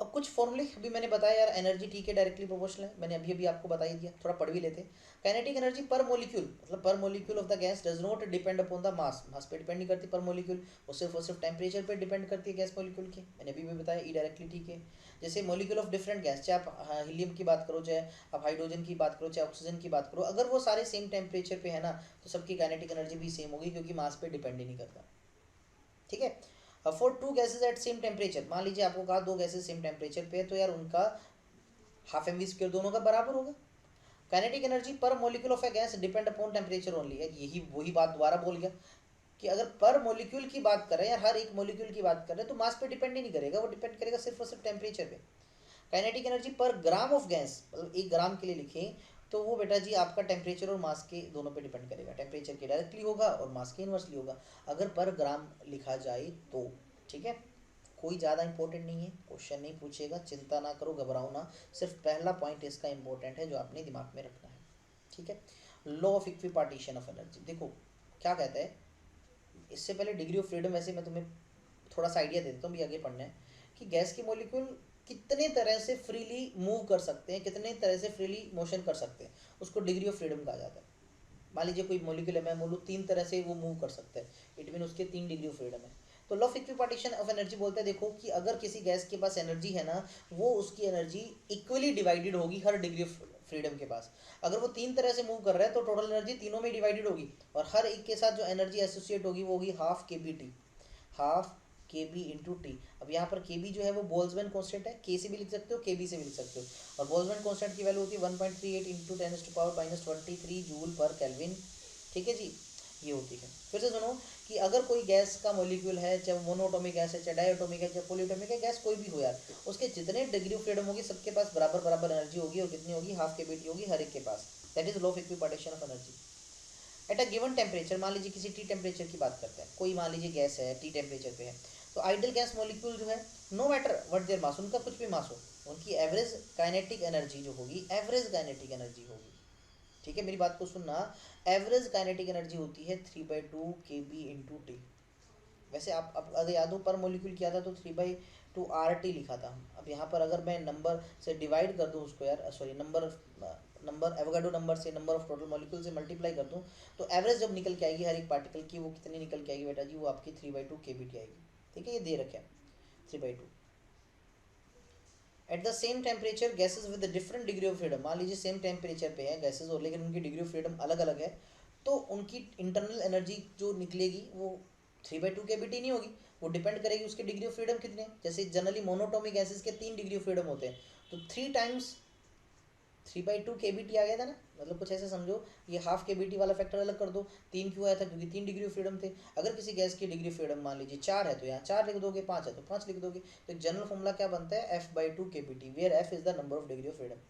अब कुछ फॉर्मूले अभी मैंने बताया यार, एनर्जी ठीक है डायरेक्टली प्रोपोर्शनल है, मैंने अभी अभी आपको बता ही दिया, थोड़ा पढ़ भी लेते हैं। काइनेटिक एनर्जी पर मॉलिक्यूल, मतलब per molecule of the gas does not depend upon the mass, mass पे डिपेंड नहीं करती पर मॉलिक्यूल, वो सिर्फ टेम्परेचर पे डिपेंड करती है गैस मॉलिक्यूल की, मैंने अभी भी बताया ई डायरेक्टली ठीक है। जैसे मॉलिक्यूल ऑफ डिफरेंट गैस, चाहे आप हीलियम की बात करो, चाहे आप हाइड्रोजन की बात करो, चाहे ऑक्सीजन की बात करो, अगर वो सारे सेम टेम्परेचर पे है ना तो सबकी काइनेटिक एनर्जी भी सेम होगी, क्योंकि मास पे डिपेंड ही नहीं करता, ठीक है। For 2 gases eight same temperature, मान लीजिए आपको कहा 2 गैसेज सेम टेम्परेचर पे है, तो यार उनका हाफ एम वी स्क्वायर दोनों का बराबर होगा। काइनेटिक एनर्जी पर molecule of A gas depend upon temperature only है, यही वही बात दोबारा बोल गया कि अगर पर मॉलिक्यूल की बात करें या हर एक मॉलिक्यूल की बात करें तो मास पे डिपेंड ही नहीं करेगा, वो डिपेंड करेगा सिर्फ और सिर्फ टेम्परेचर पे। काइनेटिक एनर्जी पर ग्राम ऑफ गैस, मतलब 1 ग्राम के लिए लिखें तो वो बेटा जी आपका टेम्परेचर और मास के दोनों पे डिपेंड करेगा, टेम्परेचर के डायरेक्टली होगा और मास के इन्वर्सली होगा अगर पर ग्राम लिखा जाए तो, ठीक है। कोई ज़्यादा इंपॉर्टेंट नहीं है, क्वेश्चन नहीं पूछेगा, चिंता ना करो, घबराओ ना, सिर्फ पहला पॉइंट इसका इंपॉर्टेंट है जो आपने दिमाग में रखना है, ठीक है। Law of equipartition of energy, देखो क्या कहता है, इससे पहले डिग्री ऑफ फ्रीडम वैसे मैं तुम्हें थोड़ा सा आइडिया दे देता हूँ भी आगे पढ़ना है कि गैस के मॉलिक्यूल कितने तरह से फ्रीली मूव कर सकते हैं, कितने तरह से फ्रीली मोशन कर सकते हैं, उसको डिग्री ऑफ फ्रीडम कहा जाता है। मान लीजिए कोई मॉलिक्यूल है, मैं बोलूँ 3 तरह से वो मूव कर सकते हैं, इट मीन उसके 3 डिग्री ऑफ फ्रीडम है। तो law of equipartition of energy बोलते हैं देखो कि अगर किसी गैस के पास एनर्जी है ना, वो उसकी एनर्जी इक्वली डिवाइडेड होगी हर डिग्री ऑफ फ्रीडम के पास। अगर वो 3 तरह से मूव कर रहा है तो टोटल एनर्जी तीनों में डिवाइडेड होगी, और हर एक के साथ जो एनर्जी एसोसिएट होगी वो होगी हाफ के बी टी, हाफ के बी इंटू टी। अब यहाँ पर के बी जो है वो बोल्ट्जमैन कॉन्स्टेंट है, के से भी लिख सकते हो के बी से भी लिख सकते हो, और बोल्ट्जमैन कॉन्स्टेंट की वैल्यू होती है 1.38 इंटू 10⁻⁻23 जूल पर केल्विन, ठीक है जी, ये होती है। फिर से सुनो कि अगर कोई गैस का मॉलिक्यूल है, चाहे मोनोटॉमिक गैस है, चाहे डायटोमिक है, चाहे पॉलीटॉमिक है, गैस कोई भी हो यार, उसके जितने डिग्री ऑफ फ्रीडम होगी सबके पास बराबर बराबर एनर्जी होगी, और कितनी होगी, हाफ के बी टी होगी हर एक के पास, that is law of equipartition of energy. At a given temperature, मान लीजिए किसी टी टेम्परेचर की बात करते हैं, कोई मान लीजिए गैस है टी टेम्परेचर पे है, तो आइडियल गैस मॉलिक्यूल जो है no matter what their mass, उनका कुछ भी मास हो, उनकी एवरेज काइनेटिक एनर्जी जो होगी, एवरेज काइनेटिक एनर्जी होगी, ठीक है, मेरी बात को सुनना, एवरेज काइनेटिक एनर्जी होती है 3/2 के बी इंटू टी। वैसे आप अगर याद हो पर मॉलिक्यूल किया था तो टू आर टी लिखा था। अब यहाँ पर अगर मैं नंबर से डिवाइड कर दूँ उसको यार, सॉरी नंबर एवोगाड्रो नंबर से नंबर ऑफ टोटल मॉलिक्यूल से मल्टीप्लाई कर दूँ, तो एवरेज जब निकल के आएगी हर एक पार्टिकल की, वो कितनी निकल के आएगी बेटा जी, वो आपकी 3/2 kBt आएगी। ठीक है, ये दे रखे 3/2। At the same temperature gases with different degree of freedom, मान लीजिए सेम टेम्परेचर पे है गैसेज और लेकिन उनकी डिग्री ऑफ फ्रीडम अलग अलग है, तो उनकी इंटरनल एनर्जी जो निकलेगी वो 3/2 kBt नहीं होगी, वो डिपेंड करेगी उसके डिग्री ऑफ फ्रीडम कितने हैं। जैसे जनरली मोनोटोमिक गैसेज के 3 डिग्री ऑफ फ्रीडम होते हैं, तो 3 टाइम्स 3/2 kBt आ गया था ना, मतलब कुछ ऐसे समझो, ये हाफ kBt वाला फैक्टर अलग कर दो। 3 क्यों आया था, क्योंकि 3 डिग्री ऑफ फ्रीडम थे। अगर किसी गैस की डिग्री ऑफ फ्रीडम मान लीजिए 4 है तो यहाँ 4 लिख दोगे, 5 है तो 5 लिख दोगे। तो एक जनरल फॉर्मूला क्या बनता है, F/2 kBt, where F is the number of degree of freedom.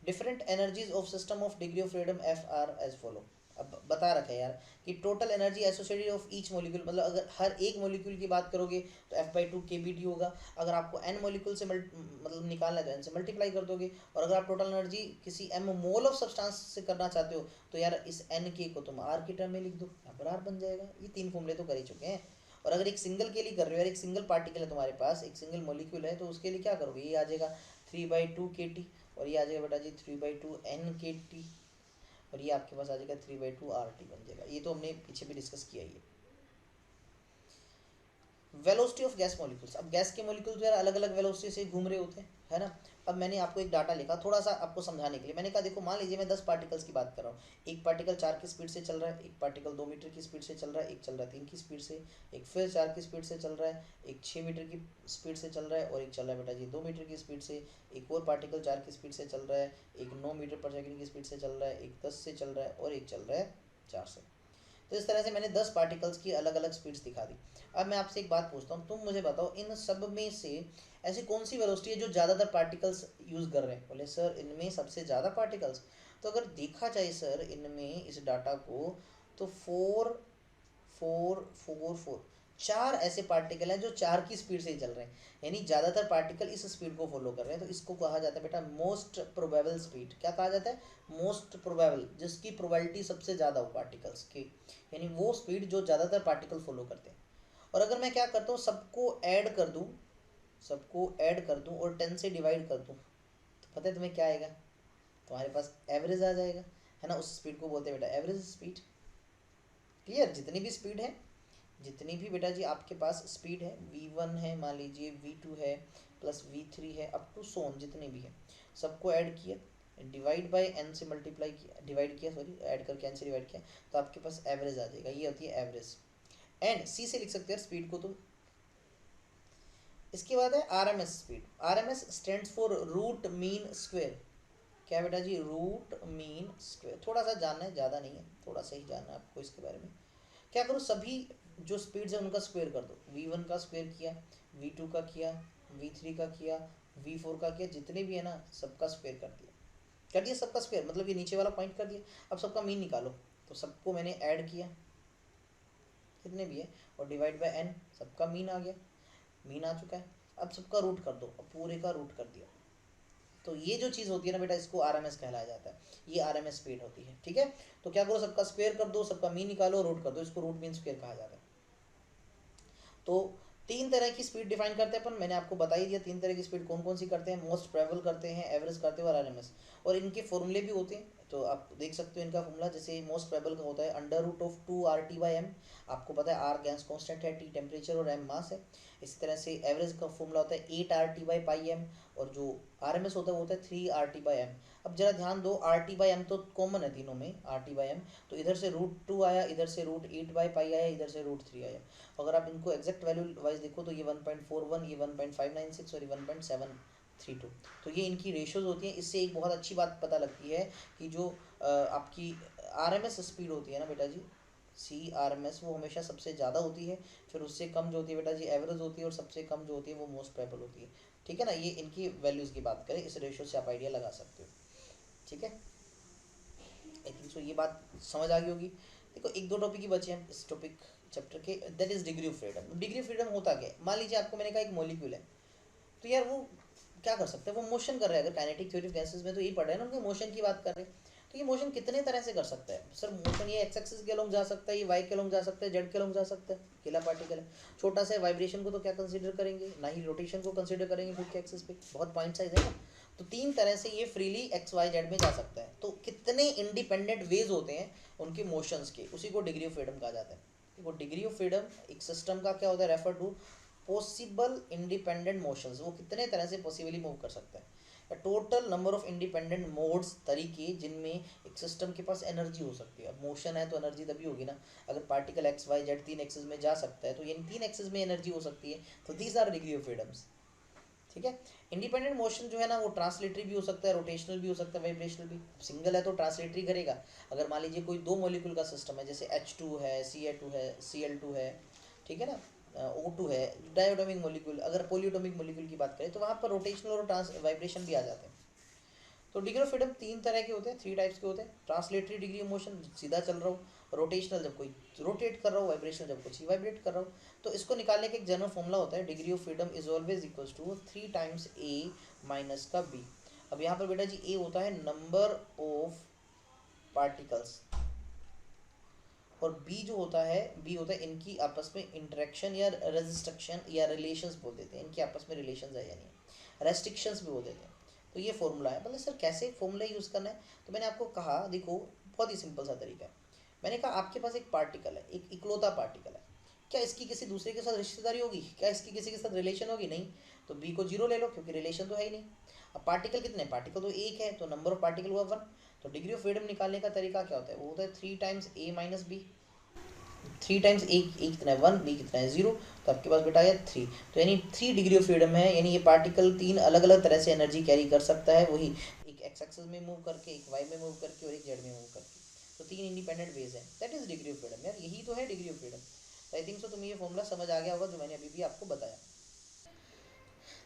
Different energies of system of degree of freedom F are as follow. अब बता रखा है यार कि total energy associated of each molecule, मतलब अगर हर एक मॉलिक्यूल की बात करोगे तो F/2 kBt होगा। अगर आपको n मॉलिक्यूल से मतलब निकालना है तो n से मल्टीप्लाई कर दोगे। और अगर आप टोटल एनर्जी किसी m मोल ऑफ सब्सटेंस से करना चाहते हो तो यार इस n के को तुम r की टर्म में लिख दो, यहाँ पर r बन जाएगा। ये 3 फॉर्मूले तो कर ही चुके हैं। और अगर एक सिंगल के लिए कर रहे हो यार, एक सिंगल पार्टिकल है तुम्हारे पास, एक सिंगल मॉलिक्यूल है, तो उसके लिए क्या करोगे, ये आ जाएगा 3/2 kT और ये आ जाएगा बेटा जी 3/2 nKt और ये आपके पास आ जाएगा 3/2 RT बन जाएगा। ये तो हमने पीछे भी डिस्कस किया ही है। वेलोसिटी ऑफ गैस मॉलिक्यूल्स, अब गैस के मॉलिक्यूल्स जो है अलग अलग वेलोसिटी से घूम रहे होते हैं, है ना। अब मैंने आपको एक डाटा लिखा थोड़ा सा आपको समझाने के लिए। मैंने कहा देखो मान लीजिए मैं 10 पार्टिकल्स की बात कर रहा हूँ, एक पार्टिकल 4 की स्पीड से चल रहा है, एक पार्टिकल 2 मीटर की स्पीड से चल रहा है, एक चल रहा है 3 की स्पीड से, एक फिर 4 की स्पीड से चल रहा है, एक 6 मीटर की स्पीड से चल रहा है और एक चल रहा है बेटा जी 2 मीटर की स्पीड से, एक और पार्टिकल 4 की स्पीड से चल रहा है, एक 9 मीटर पर सेकेंड की स्पीड से चल रहा है, एक 10 से चल रहा है और एक चल रहा है 4 से। तो इस तरह से मैंने 10 पार्टिकल्स की अलग अलग स्पीड्स दिखा दी। अब मैं आपसे एक बात पूछता हूँ, तुम मुझे बताओ इन सब में से ऐसी कौन सी वेलोसिटी है जो ज़्यादातर पार्टिकल्स यूज़ कर रहे हैं। बोले सर इनमें सबसे ज़्यादा पार्टिकल्स, तो अगर देखा जाए सर इनमें इस डाटा को, तो 4 4 4 4 4 ऐसे पार्टिकल हैं जो 4 की स्पीड से ही चल रहे हैं, यानी ज़्यादातर पार्टिकल इस स्पीड को फॉलो कर रहे हैं। तो इसको कहा जाता है बेटा मोस्ट प्रोबेबल स्पीड। क्या कहा जाता है, मोस्ट प्रोबेबल, जिसकी प्रोबेबिलिटी सबसे ज़्यादा हो पार्टिकल्स की, यानी वो स्पीड जो ज़्यादातर पार्टिकल फॉलो करते हैं। और अगर मैं क्या करता हूँ, सबको ऐड कर दूँ, सबको ऐड कर दूँ और 10 से डिवाइड कर दूँ, तो पता है तुम्हें क्या आएगा, तुम्हारे पास एवरेज आ जाएगा, है ना। उस स्पीड को बोलते हैं बेटा एवरेज स्पीड। क्लियर, जितनी भी स्पीड है, जितनी भी बेटा जी आपके पास स्पीड है, v1 है मान लीजिए, v2 है प्लस v3 है, अप टू सोन जितने भी है, सबको ऐड किया, डिवाइड बाय n से मल्टीप्लाई किया, डिवाइड किया सॉरी, ऐड करके n से डिवाइड किया, तो आपके पास एवरेज आ जाएगा। ये होती है एवरेज। एंड c से लिख सकते हैं स्पीड को तुम। इसके बाद है RMS speed. RMS stands for root mean square. क्या बेटा जी, रूट मीन स्क्वायर। थोड़ा सा जानना है, ज़्यादा नहीं है, थोड़ा सा ही जानना है आपको इसके बारे में। क्या करो, सभी जो स्पीड्स है उनका स्क्वायर कर दो। v1 का स्क्वायर किया, v2 का किया, v3 का किया, v4 का किया, जितने भी है ना सबका स्क्वायर कर दिया सबका स्क्वायर, मतलब ये नीचे वाला पॉइंट कर दिया। अब सबका मीन निकालो, तो सबको मैंने ऐड किया जितने भी है और डिवाइड बाय n, सबका मीन आ गया, मीन आ चुका है। अब सबका रूट कर दो, अब पूरे का रूट कर दिया। तो ये जो चीज़ होती है ना बेटा, इसको RMS कहलाया जाता है, ये RMS स्पीड होती है। ठीक है, तो क्या करो, सबका स्क्वायर कर दो, सबका मीन निकालो, रूट कर दो, इसको रूट मीन स्क्वायर कहा जाता है। तो 3 तरह की स्पीड डिफाइन करते हैं अपन, मैंने आपको बता ही दिया 3 तरह की स्पीड कौन कौन सी करते हैं, मोस्ट प्रोबेबल करते हैं, एवरेज करते हैं और RMS। और इनके फॉर्मूले भी होते हैं, तो आप देख सकते हो इनका फॉर्मूला। जैसे मोस्ट प्रोबेबल का होता है √2 RT/m, आपको पता है R गैस कांस्टेंट है, T टेम्परेचर और M मास है। इसी तरह से एवरेज का फॉर्मूला होता है 8 RT/m और जो RMS होता है वो होता है 3 RT/m। अब जरा ध्यान दो, RT/m तो कॉमन है तीनों में, RT/m, तो इधर से √2 आया, इधर से √8/pi आया, इधर से √3 आया। अगर आप इनको एग्जैक्ट वैल्यू वाइज देखो तो ये 1.41, ये 1.596 और ये 1.732, तो ये इनकी रेशियोज होती हैं। इससे एक बहुत अच्छी बात पता लगती है कि जो आपकी RMS स्पीड होती है ना बेटा जी, CRMS, वो हमेशा सबसे ज़्यादा होती है, फिर उससे कम जो होती है बेटा जी एवरेज होती है, और सबसे कम जो होती है वो मोस्ट प्रोबेबल होती है। ठीक है ना, ये इनकी वैल्यूज़ की बात करें, इस रेशियो से आप आइडिया लगा सकते हो। ठीक है, आई थिंक सो ये बात समझ आ गई होगी। देखो एक दो टॉपिक ही बचे हैं इस टॉपिक चैप्टर के, that is degree of freedom. Degree of freedom होता क्या है, मान लीजिए आपको मैंने कहा एक मॉलिक्यूल है, तो यार वो क्या कर सकते हैं, वो मोशन कर रहे हैं। अगर काइनेटिक थ्योरी ऑफ गैसेस में तो यही पढ़ रहे हैं ना, उनके मोशन की बात कर रहे हैं। तो ये मोशन कितने तरह से कर सकता है सर? मोशन ये एक्स एक्सिस के अलोंग जा सकता है, ये वाई के अलोंग जा सकता है, जेड के अलोंग जा सकता है, अकेला पार्टिकल है, छोटा सा वाइब्रेशन को तो क्या कंसीडर करेंगे, ना ही रोटेशन को कंसीडर करेंगे खुद के एक्सिस पे, बहुत पॉइंट साइज है ना। तो 3 तरह से ये फ्रीली एक्स वाई जेड में जा सकता है। तो कितने इंडिपेंडेंट वेज होते हैं उनके मोशंस के, उसी को डिग्री ऑफ फ्रीडम कहा जाता है। देखो डिग्री ऑफ फ्रीडम एक सिस्टम का क्या होता है, refer to possible independent motions, वो कितने तरह से पॉसिबली मूव कर सकता है, total number of independent modes, तरीके जिनमें एक सिस्टम के पास एनर्जी हो सकती है। अब मोशन है तो एनर्जी तभी होगी ना, अगर particle X Y Z 3 axis में जा सकता है तो यानी 3 एक्सिस में एनर्जी हो सकती है। तो these are degree of freedoms. ठीक है। इंडिपेंडेंट मोशन जो है ना वो ट्रांसलेटरी भी हो सकता है, रोटेशनल भी हो सकता है, वाइब्रेशनल भी। सिंगल है तो ट्रांसलेटरी करेगा। अगर मान लीजिए कोई 2 मॉलिक्यूल का सिस्टम है, जैसे H2 है, Ca2 है, Cl2 है, ठीक है ना, O2 है, डायटोमिक मॉलिक्यूल, अगर पॉलीएटॉमिक मॉलिक्यूल की बात करें तो वहाँ पर रोटेशनल और ट्रांस वाइब्रेशन भी आ जाते हैं। तो डिग्री ऑफ फ्रीडम 3 तरह के होते हैं, 3 टाइप्स के होते हैं। ट्रांसलेटरी डिग्री ऑफ मोशन, सीधा चल रहा हूँ, रोटेशनल जब कोई रोटेट कर रहा हूँ, वाइब्रेशनल जब कुछ वाइब्रेट कर रहा हूँ। तो इसको निकालने का एक जनरल फॉर्मूला होता है, degree of freedom is always equals to 3 times A minus का बी। अब यहाँ पर बेटा जी ए होता है नंबर ऑफ पार्टिकल्स, और बी जो होता है, बी होता है इनकी आपस में इंटरेक्शन या रेजिस्ट्रक्शन या रिलेशंस बोल देते हैं, इनके आपस में रिलेशंस है यानी रेस्ट्रिक्शंस भी बोल देते हैं। तो ये फॉर्मूला है। मतलब सर कैसे फॉर्मूला यूज़ करना है, तो मैंने आपको कहा देखो बहुत ही सिंपल सा तरीका है। मैंने कहा आपके पास एक पार्टिकल है, एक इकलौता पार्टिकल है, क्या इसकी किसी दूसरे के साथ रिश्तेदारी होगी, क्या इसकी किसी के साथ रिलेशन होगी? नहीं। तो बी को 0 ले लो क्योंकि रिलेशन तो है ही नहीं। अब पार्टिकल कितने, पार्टिकल तो एक है, तो नंबर ऑफ पार्टिकल हुआ 1। तो डिग्री ऑफ फ्रीडम निकालने का तरीका क्या होता है, वो होता है 3 times A minus B. 3 times ए कितना है 1, बी कितना है 0, तो आपके पास बेटा आया 3। तो यानी 3 डिग्री ऑफ फ्रीडम है, यानी ये पार्टिकल 3 अलग अलग तरह से एनर्जी कैरी कर सकता है, वही एक एक्स एक्सिस में मूव करके, एक वाई में मूव करके और एक जेड में मूव करके। तो 3 इंडिपेंडेंट वेज है, that is degree of freedom. यार यही तो है डिग्री ऑफ फ्रीडम। तो आई थिंक सो तुम्हें ये फॉर्मूला समझ आ गया होगा जो मैंने अभी भी आपको बताया।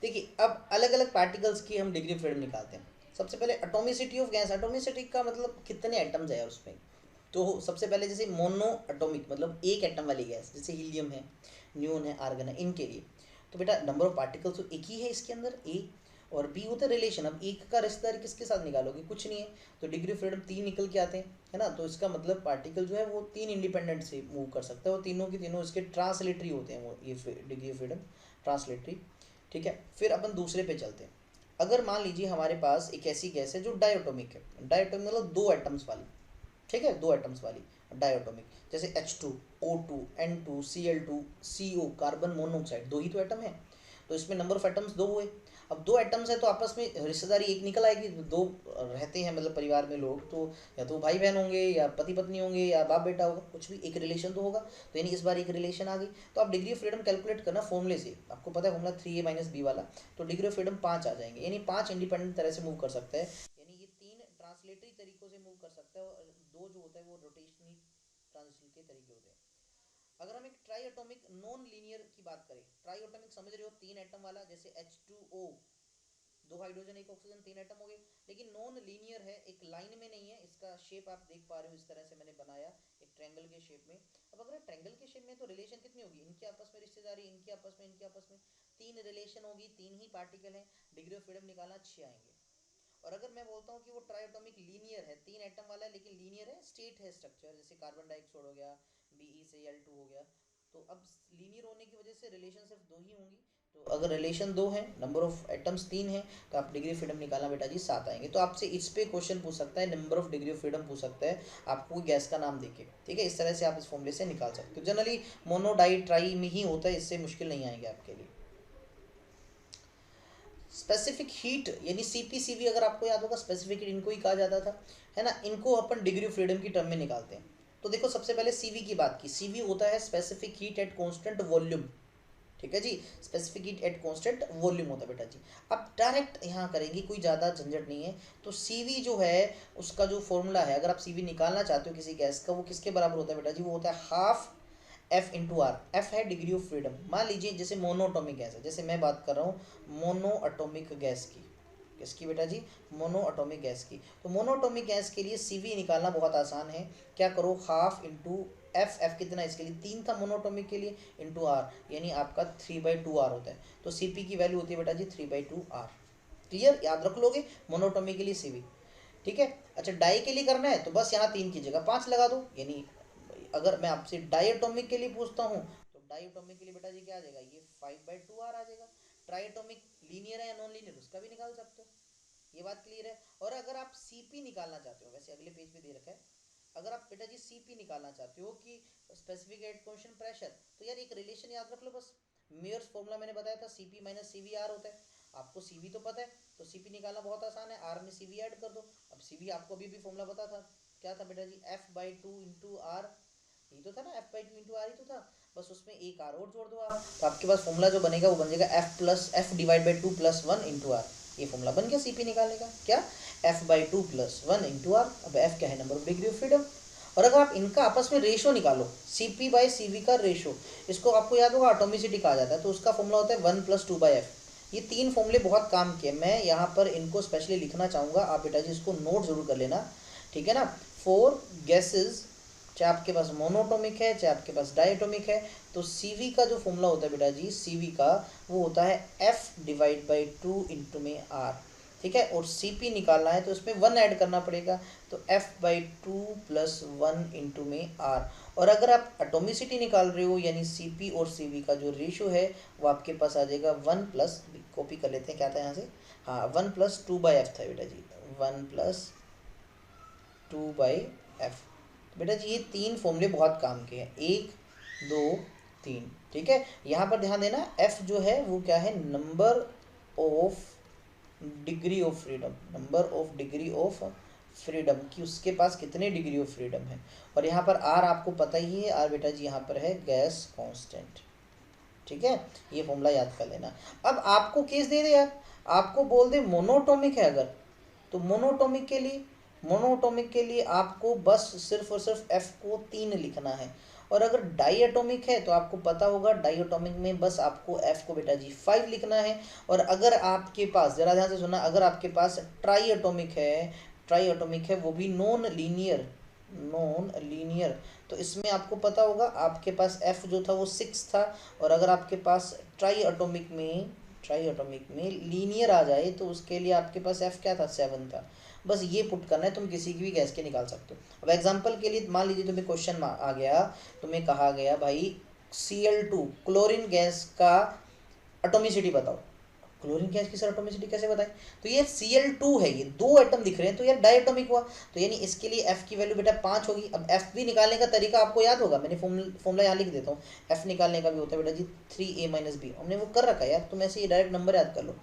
देखिए अब अलग अलग पार्टिकल्स की हम डिग्री ऑफ फ्रीडम निकालते हैं। सबसे पहले एटॉमिसिटी ऑफ गैस। एटॉमिसिटी का मतलब कितने एटम्स है उसमें। तो सबसे पहले जैसे मोनो एटॉमिक मतलब एक एटम वाली गैस, जैसे हीलियम है, न्यून है, आर्गन है, इनके लिए तो बेटा नंबर ऑफ पार्टिकल्स तो एक ही है इसके अंदर, ए। और बी होता है रिलेशन। अब एक का रिश्तेदार किसके साथ निकालोगे, कुछ नहीं है, तो डिग्री ऑफ फ्रीडम 3 निकल के आते हैं, है ना। तो इसका मतलब पार्टिकल जो है वो 3 इंडिपेंडेंट से मूव कर सकता है, और तीनों की तीनों इसके ट्रांसलेटरी होते हैं, वो ये डिग्री ऑफ फ्रीडम ट्रांसलेटरी। ठीक है। फिर अपन दूसरे पे चलते हैं। अगर मान लीजिए हमारे पास एक ऐसी गैस है जो डायटोमिक है, डायटोमिक मतलब 2 एटम्स वाली, ठीक है, 2 एटम्स वाली डायटोमिक, जैसे H2, O2, N2, Cl2, CO, carbon monoxide, 2 ही तो एटम है, तो इसमें नंबर ऑफ एटम्स 2 हुए। अब 2 एटम्स है तो आपस में रिश्तेदारी एक निकल आएगी, 2 रहते हैं मतलब परिवार में लोग, तो या तो भाई बहन होंगे या पति पत्नी होंगे या बाप बेटा होगा, कुछ भी एक रिलेशन तो होगा। तो यानी इस बार एक रिलेशन आ गई। तो आप डिग्री ऑफ फ्रीडम कैलकुलेट करना फॉर्मूले से, आपको पता है फॉर्मूला 3a माइनस बी वाला, तो डिग्री ऑफ फ्रीडम 5 आ जाएंगे, यानी 5 इंडिपेंडेंट तरह से मूव कर सकता है। यानी ये 3 ट्रांसलेटरी तरीकों से मूव कर सकता है, और 2 जो होता है वो रोटेशनल ट्रांजिशन के तरीके होते हैं। अगर हम एक ट्राई एटॉमिक नॉन लीनियर की बात करें, ट्राई एटॉमिक समझ रहे हो, 3 एटम वाला, जैसे H2O, 2 हाइड्रोजन 1 ऑक्सीजन, 3 एटम हो गए, लेकिन नॉन लीनियर है, एक लाइन में नहीं है। इसका शेप आप देख पा रहे हो, इस तरह से मैंने बनाया एक ट्रायंगल के शेप में। अब अगर ट्रायंगल के शेप में तो रिलेशन कितनी होगी, इनके आपस में रिश्तेदारी, इनके आपस में, इनके आपस में 3 रिलेशन होगी, 3 ही पार्टिकल हैं, डिग्री ऑफ फ्रीडम निकालना 6 आएंगे। और अगर मैं बोलता हूँ कि वो ट्राइएटॉमिक लीनियर है, 3 एटम वाला है लेकिन लीनियर है, स्टेट है स्ट्रक्चर, जैसे कार्बन डाइऑक्साइड हो गया, BeCl2 हो गया, तो अब लीनियर होने की वजह से रिलेशन सिर्फ 2 ही होंगी। तो अगर रिलेशन 2 है, नंबर ऑफ एटम्स 3 है, तो आप डिग्री ऑफ फ्रीडम निकालना बेटा जी 7 आएंगे। तो आपसे इस पे क्वेश्चन पूछ सकता है, number of degree of freedom पूछ सकता है आपको गैस का नाम देके, ठीक है। इस तरह से आप इस फॉर्मूले से निकाल सकते हो। जनरली मोनो डाई ट्राई में ही होता है, इससे मुश्किल नहीं आएंगे आपके लिए। स्पेसिफिक हीट यानी CP/CV, अगर आपको याद होगा स्पेसिफिक हीट इनको ही कहा जाता था, है ना। इनको अपन डिग्री ऑफ फ्रीडम की टर्म में निकालते हैं। तो देखो सबसे पहले CV की बात की, CV होता है specific heat at constant volume, ठीक है जी। Specific heat at constant volume होता है बेटा जी। अब डायरेक्ट यहाँ करेंगे, कोई ज़्यादा झंझट नहीं है। तो CV जो है उसका जो फॉर्मूला है, अगर आप CV निकालना चाहते हो किसी गैस का, वो किसके बराबर होता है बेटा जी, वो होता है half F into R. F है डिग्री ऑफ फ्रीडम। मान लीजिए जैसे मोनोटॉमिक गैस है, जैसे मैं बात कर रहा हूँ मोनो एटॉमिक गैस की, किसकी बेटा जी, मोनो एटॉमिक गैस की। तो मोनोटॉमिक गैस के लिए CV निकालना बहुत आसान है। क्या करो, हाफ इंटू एफ, एफ कितना है इसके लिए 3 था मोनोटॉमिक के लिए, इंटू आर, यानी आपका 3/2 आर होता है। तो CP की वैल्यू होती है बेटा जी 3/2 आर। क्लियर, याद रख लोगे मोनोटॉमिक के लिए CV। ठीक है। अच्छा डाई के लिए करना है तो बस यहाँ 3 की जगह 5 लगा दो, यानी अगर मैं आपसे डाईएटॉमिक के लिए पूछता हूँ तो डाईएटॉमिक के लिए बेटा जी क्या आ जाएगा, ये 5/2r आ जाएगा। ट्राईएटॉमिक लीनियर है या नॉन लीनियर उसका भी निकाल सकते हो, ये बात क्लियर है। और अगर आप सीपी निकालना चाहते हो, वैसे अगले पेज पे दे रखा है, अगर आप बेटा जी सीपी निकालना चाहते हो कि स्पेसिफिक एट क्वेश्चन प्रेशर, तो यार एक रिलेशन याद रख लो बस। मेयर्स फॉर्मूला मैंने बताया था सीपी माइनस सीवी आर होता है, आपको सीवी तो पता है तो सीपी निकालना बहुत आसान है, आर में सीवी ऐड कर दो। अब सीवी आपको अभी भी फॉर्मूला पता था, क्या था बेटा जी, F/2 इंटू आर, ये तो था ना, F/2 इंटू आर ही तो था, बस उसमें एक आर और जोड़ दो आप, तो आपके पास फॉर्मूला जो बनेगा वो बन जाएगा F/2 + 1 इंटू आर। ये फॉर्मूला बन गया सीपी निकालने का, क्या F/2 + 1 इंटू आर। अब F क्या है, number of degree of freedom. और अगर आप इनका आपस में रेशो निकालो, CP/CV का रेशो, इसको आपको याद होगा एटॉमिसिटी कहा जाता है, तो उसका फॉर्मूला होता है 1 + 2/f। ये 3 फॉर्मूले बहुत काम के, मैं यहाँ पर इनको स्पेशली लिखना चाहूँगा, आप बेटा जी इसको नोट जरूर कर लेना, ठीक है ना। 4 गैसेज, चाहे आपके पास मोनोटोमिक है चाहे आपके पास डायटोमिक है, तो सीवी का जो फॉर्मूला होता है बेटा जी, सीवी का वो होता है F/2 इंटू में आर, ठीक है। और सीपी निकालना है तो इसमें 1 ऐड करना पड़ेगा, तो F/2 + 1 इंटू में आर। और अगर आप एटोमिसिटी निकाल रहे हो यानी सीपी और सीवी का जो रेशो है वो आपके पास आ जाएगा 1 प्लस, कॉपी कर लेते हैं क्या था यहाँ से, हाँ 1 + 2/f था बेटा जी, 1 + 2/f। बेटा जी ये 3 फॉर्मूले बहुत काम के हैं, 1 2 3, ठीक है। यहाँ पर ध्यान देना, f जो है वो क्या है, number of degree of freedom, number of degree of freedom कि उसके पास कितने डिग्री ऑफ फ्रीडम है। और यहाँ पर r आपको पता ही है, r बेटा जी यहाँ पर है गैस कांस्टेंट, ठीक है। ये फॉर्मूला याद कर लेना। अब आपको केस दे दे यार, आपको बोल दे मोनोटोमिक है अगर, तो मोनोटोमिक के लिए आपको बस सिर्फ और सिर्फ f को 3 लिखना है। और अगर डाईएटोमिक है तो आपको पता होगा डाईएटोमिक में बस आपको f को बेटा जी 5 लिखना है। और अगर आपके पास, जरा ध्यान से सुनना, अगर आपके पास ट्राईएटोमिक है वो भी नॉन लीनियर, तो इसमें आपको पता होगा आपके पास f जो था वो 6 था। और अगर आपके पास ट्राईएटोमिक में लीनियर आ जाए तो उसके लिए आपके पास f क्या था, 7 था। बस ये पुट करना है, तुम किसी की भी गैस के निकाल सकते हो। अब एग्जांपल के लिए मान लीजिए तुम्हें क्वेश्चन आ गया, तुम्हें कहा गया भाई Cl2 क्लोरीन गैस का एटॉमिसिटी बताओ। क्लोरीन गैस की सर एटॉमिसिटी कैसे बताएं, तो ये Cl2 है, ये 2 एटम दिख रहे हैं तो यार डायटोमिक हुआ, तो यानी इसके लिए f की वैल्यू बेटा 5 होगी। अब f भी निकालने का तरीका आपको याद होगा, मैंने फॉर्मूला यहाँ लिख देता हूँ, f निकालने का भी होता है बेटा जी 3a - b, हमने वो कर रखा है यार, तुम ऐसे ही डायरेक्ट नंबर याद कर लो।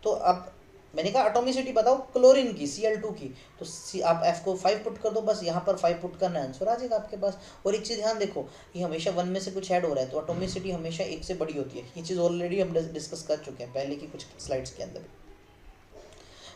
तो अब मैंने कहा एटॉमिसिटी बताओ क्लोरीन की Cl2 की, तो आप f को 5 पुट कर दो, बस यहाँ पर 5 पुट करना है, आंसर आ जाएगा आपके पास। और एक चीज़ ध्यान देखो, ये हमेशा 1 में से कुछ ऐड हो रहा है तो एटॉमिसिटी हमेशा 1 से बड़ी होती है, ये चीज़ ऑलरेडी हम डिस्कस कर चुके हैं पहले की कुछ स्लाइड्स के अंदर।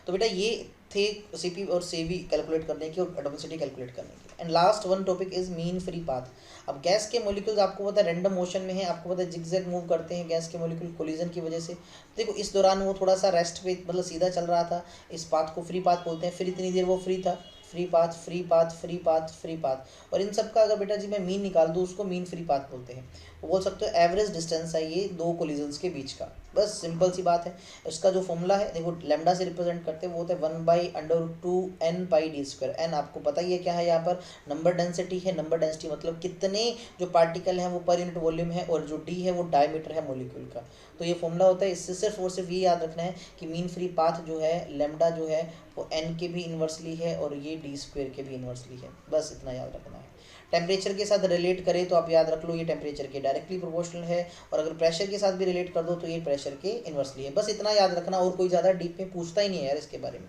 तो बेटा ये थे सीपी और सीवी कैलकुलेट करने की और एटॉमिसिटी कैलकुलेट करने की। And last one topic is mean free path. अब गैस के मॉलिक्यूल्स आपको पता है रैंडम मोशन में है, आपको पता है जिगजैग मूव करते हैं गैस के मॉलिक्यूल कोलिजन की वजह से। देखो इस दौरान वो थोड़ा सा रेस्ट पे, मतलब सीधा चल रहा था, इस पाथ को फ्री पाथ बोलते हैं। फिर इतनी देर वो फ्री था, free path free path free path free path, और इन सब का अगर बेटा जी मैं मीन निकाल दूँ उसको मीन फ्री पाथ बोलते हैं। वो बोल सकते हो एवरेज डिस्टेंस है ये दो कोलिजन्स के बीच का, बस सिंपल सी बात है। इसका जो फॉर्मूला है देखो, लैम्डा से रिप्रेजेंट करते हैं वो होता है 1/√2 n πd²। एन आपको पता ही है क्या है, यहाँ पर नंबर डेंसिटी है। नंबर डेंसिटी मतलब कितने जो पार्टिकल हैं वो पर यूनिट वॉल्यूम है, और जो डी है वो डायमीटर है मॉलिक्यूल का। तो ये फॉर्मूला होता है, इससे सिर्फ और सिर्फ ये याद रखना है कि मीन फ्री पाथ जो है लैम्डा जो है वो n के भी इन्वर्सली है और ये d² के भी इन्वर्सली है, बस इतना याद रखना है। टेम्परेचर के साथ रिलेट करें तो आप याद रख लो ये टेम्परेचर के डायरेक्टली प्रोपोर्शनल है, और अगर प्रेशर के साथ भी रिलेट कर दो तो ये प्रेशर के इन्वर्सली है, बस इतना याद रखना, और कोई ज़्यादा डीप में पूछता ही नहीं है यार इसके बारे में।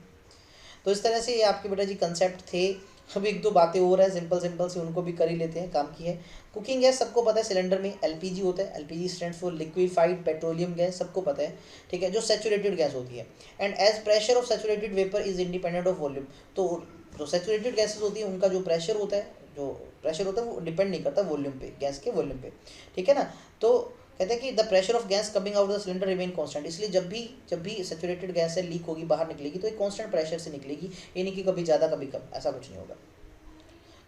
तो इस तरह से ये आपके बेटा जी कंसेप्ट थे। अब एक दो बातें और है सिंपल से, उनको भी कर ही लेते हैं, काम की है। कुकिंग गैस सबको पता है, सिलेंडर में एलपीजी होता है, LPG stand for liquefied petroleum gas, सबको पता है, ठीक है, जो सैचुरेटेड गैस होती है। And as pressure of saturated vapour is independent of volume, तो जो सैचुरेटेड गैसेज होती है उनका जो प्रेशर होता है वो डिपेंड नहीं करता वॉल्यूम पे, गैस के वॉल्यूम पे, ठीक है ना। तो कहते हैं कि the pressure of gas coming out the cylinder remain constant, इसलिए जब भी सैचुरेटेड गैस है लीक होगी बाहर निकलेगी तो एक कांस्टेंट प्रेशर से निकलेगी, ये नहीं कि कभी ज़्यादा कभी कम, ऐसा कुछ नहीं होगा।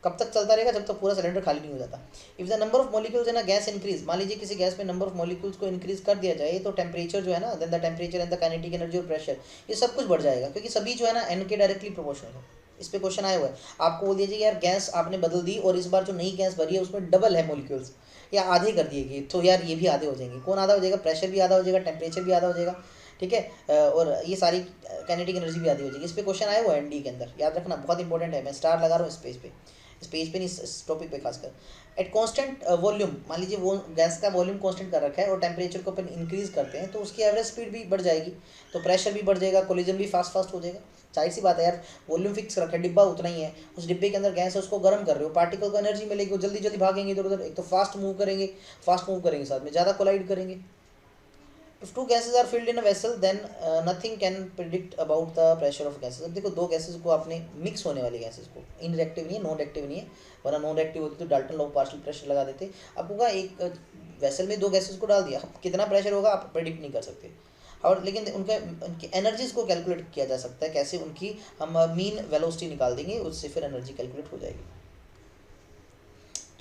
कब तक चलता रहेगा, जब तक पूरा सिलेंडर खाली नहीं हो जाता। If the number of molecules in a gas increase, मान लीजिए किसी गैस में नंबर ऑफ मॉलिक्यूल्स को इंक्रीज कर दिया जाए तो टेम्परेचर जो है ना, then the temperature and the kinetic energy और प्रेशर, ये सब कुछ बढ़ जाएगा, क्योंकि सभी जो है ना n के डायरेक्टली प्रोपोर्शनल है। इस पे क्वेश्चन आया हुआ है। आपको बोल दीजिए यार गैस आपने बदल दी और इस बार जो नई गैस भरी है उसमें डबल है मॉलिक्यूल्स, या आधे कर दिए गए, तो यार ये भी आधे हो जाएंगे। कौन आधा हो जाएगा? प्रेशर भी आधा हो जाएगा, टेम्परेचर भी आधा हो जाएगा, ठीक है, और ये सारी काइनेटिक एनर्जी भी आधी हो जाएगी। इस पे क्वेश्चन आया हुआ है एनडी के अंदर, याद रखना, बहुत इंपॉर्टेंट है। मैं स्टार लगा रहा हूँ इस पेज पे, इस पेज पे नहीं, इस टॉपिक पे खासकर। एट कांस्टेंट वॉल्यूम, मान लीजिए वो गैस का वॉल्यूम कांस्टेंट कर रखा है और टेम्परेचर को अपन इंक्रीज करते हैं तो उसकी एवरेज स्पीड भी बढ़ जाएगी, तो प्रेशर भी बढ़ जाएगा, कोलिजन भी फास्ट फास्ट हो जाएगा। जाहिर सी बात है यार, वॉल्यूम फिक्स रखा है, डिब्बा उतना ही है, उस डिब्बे के अंदर गैस है, उसको गर्म कर रहे हो, पार्टिकल को एनर्जी मिलेगी, वो जल्दी जल्दी भागेंगे इधर उधर, एक तो फास्ट मूव करेंगे, साथ में ज़्यादा कोलाइड करेंगे। If two gases are filled in a vessel, then nothing can predict about the pressure of gases. अब देखो दो गैसेस को आपने, मिक्स होने वाली गैसेस को, इन रिएक्टिव नहीं है, नॉन रिएक्टिव नहीं है, वरना नॉन रिएक्टिव होती तो डाल्टन लॉ पार्शियल प्रेशर लगा देते। आपको कहा एक वेसल में दो गैसेस को डाल दिया, कितना प्रेशर होगा आप प्रेडिक्ट नहीं कर सकते, और लेकिन उनकी एनर्जीज को कैलकुलेट किया जा सकता है। कैसे? उनकी हम मीन वेलोसिटी निकाल देंगे, उससे फिर एनर्जी कैलकुलेट हो जाएगी।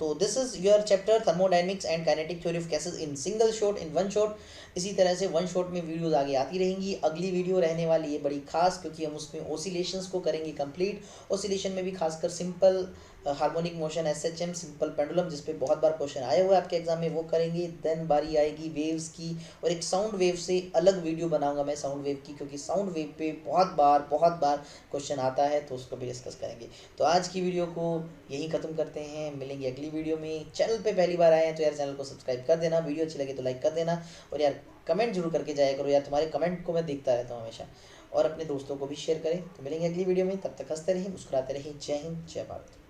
तो this is your chapter thermodynamics and kinetic theory of gases in single shot, in one shot. इसी तरह से वन शॉट में वीडियोस आगे आती रहेंगी। अगली वीडियो रहने वाली है बड़ी खास, क्योंकि हम उसमें ओसिलेशंस को करेंगे कंप्लीट। ओसिलेशन में भी खासकर simple harmonic motion, SHM, simple pendulum, जिस पे बहुत बार क्वेश्चन आए हुए आपके एग्जाम में, वो करेंगे। देन बारी आएगी वेव्स की, और एक साउंड वेव से अलग वीडियो बनाऊंगा मैं साउंड वेव की, क्योंकि साउंड वेव पे बहुत बार क्वेश्चन आता है, तो उसको भी डिस्कस करेंगे। तो आज की वीडियो को यहीं ख़त्म करते हैं, मिलेंगे अगली वीडियो में। चैनल पे पहली बार आए हैं तो यार चैनल को सब्सक्राइब कर देना, वीडियो अच्छी लगे तो लाइक कर देना, और यार कमेंट जरूर करके जाया करो यार, तुम्हारे कमेंट को मैं देखता रहता हूँ हमेशा, और अपने दोस्तों को भी शेयर करें। तो मिलेंगे अगली वीडियो में, तब तक हंसते रहिए, मुस्कुराते रहिए। जय हिंद, जय भारत।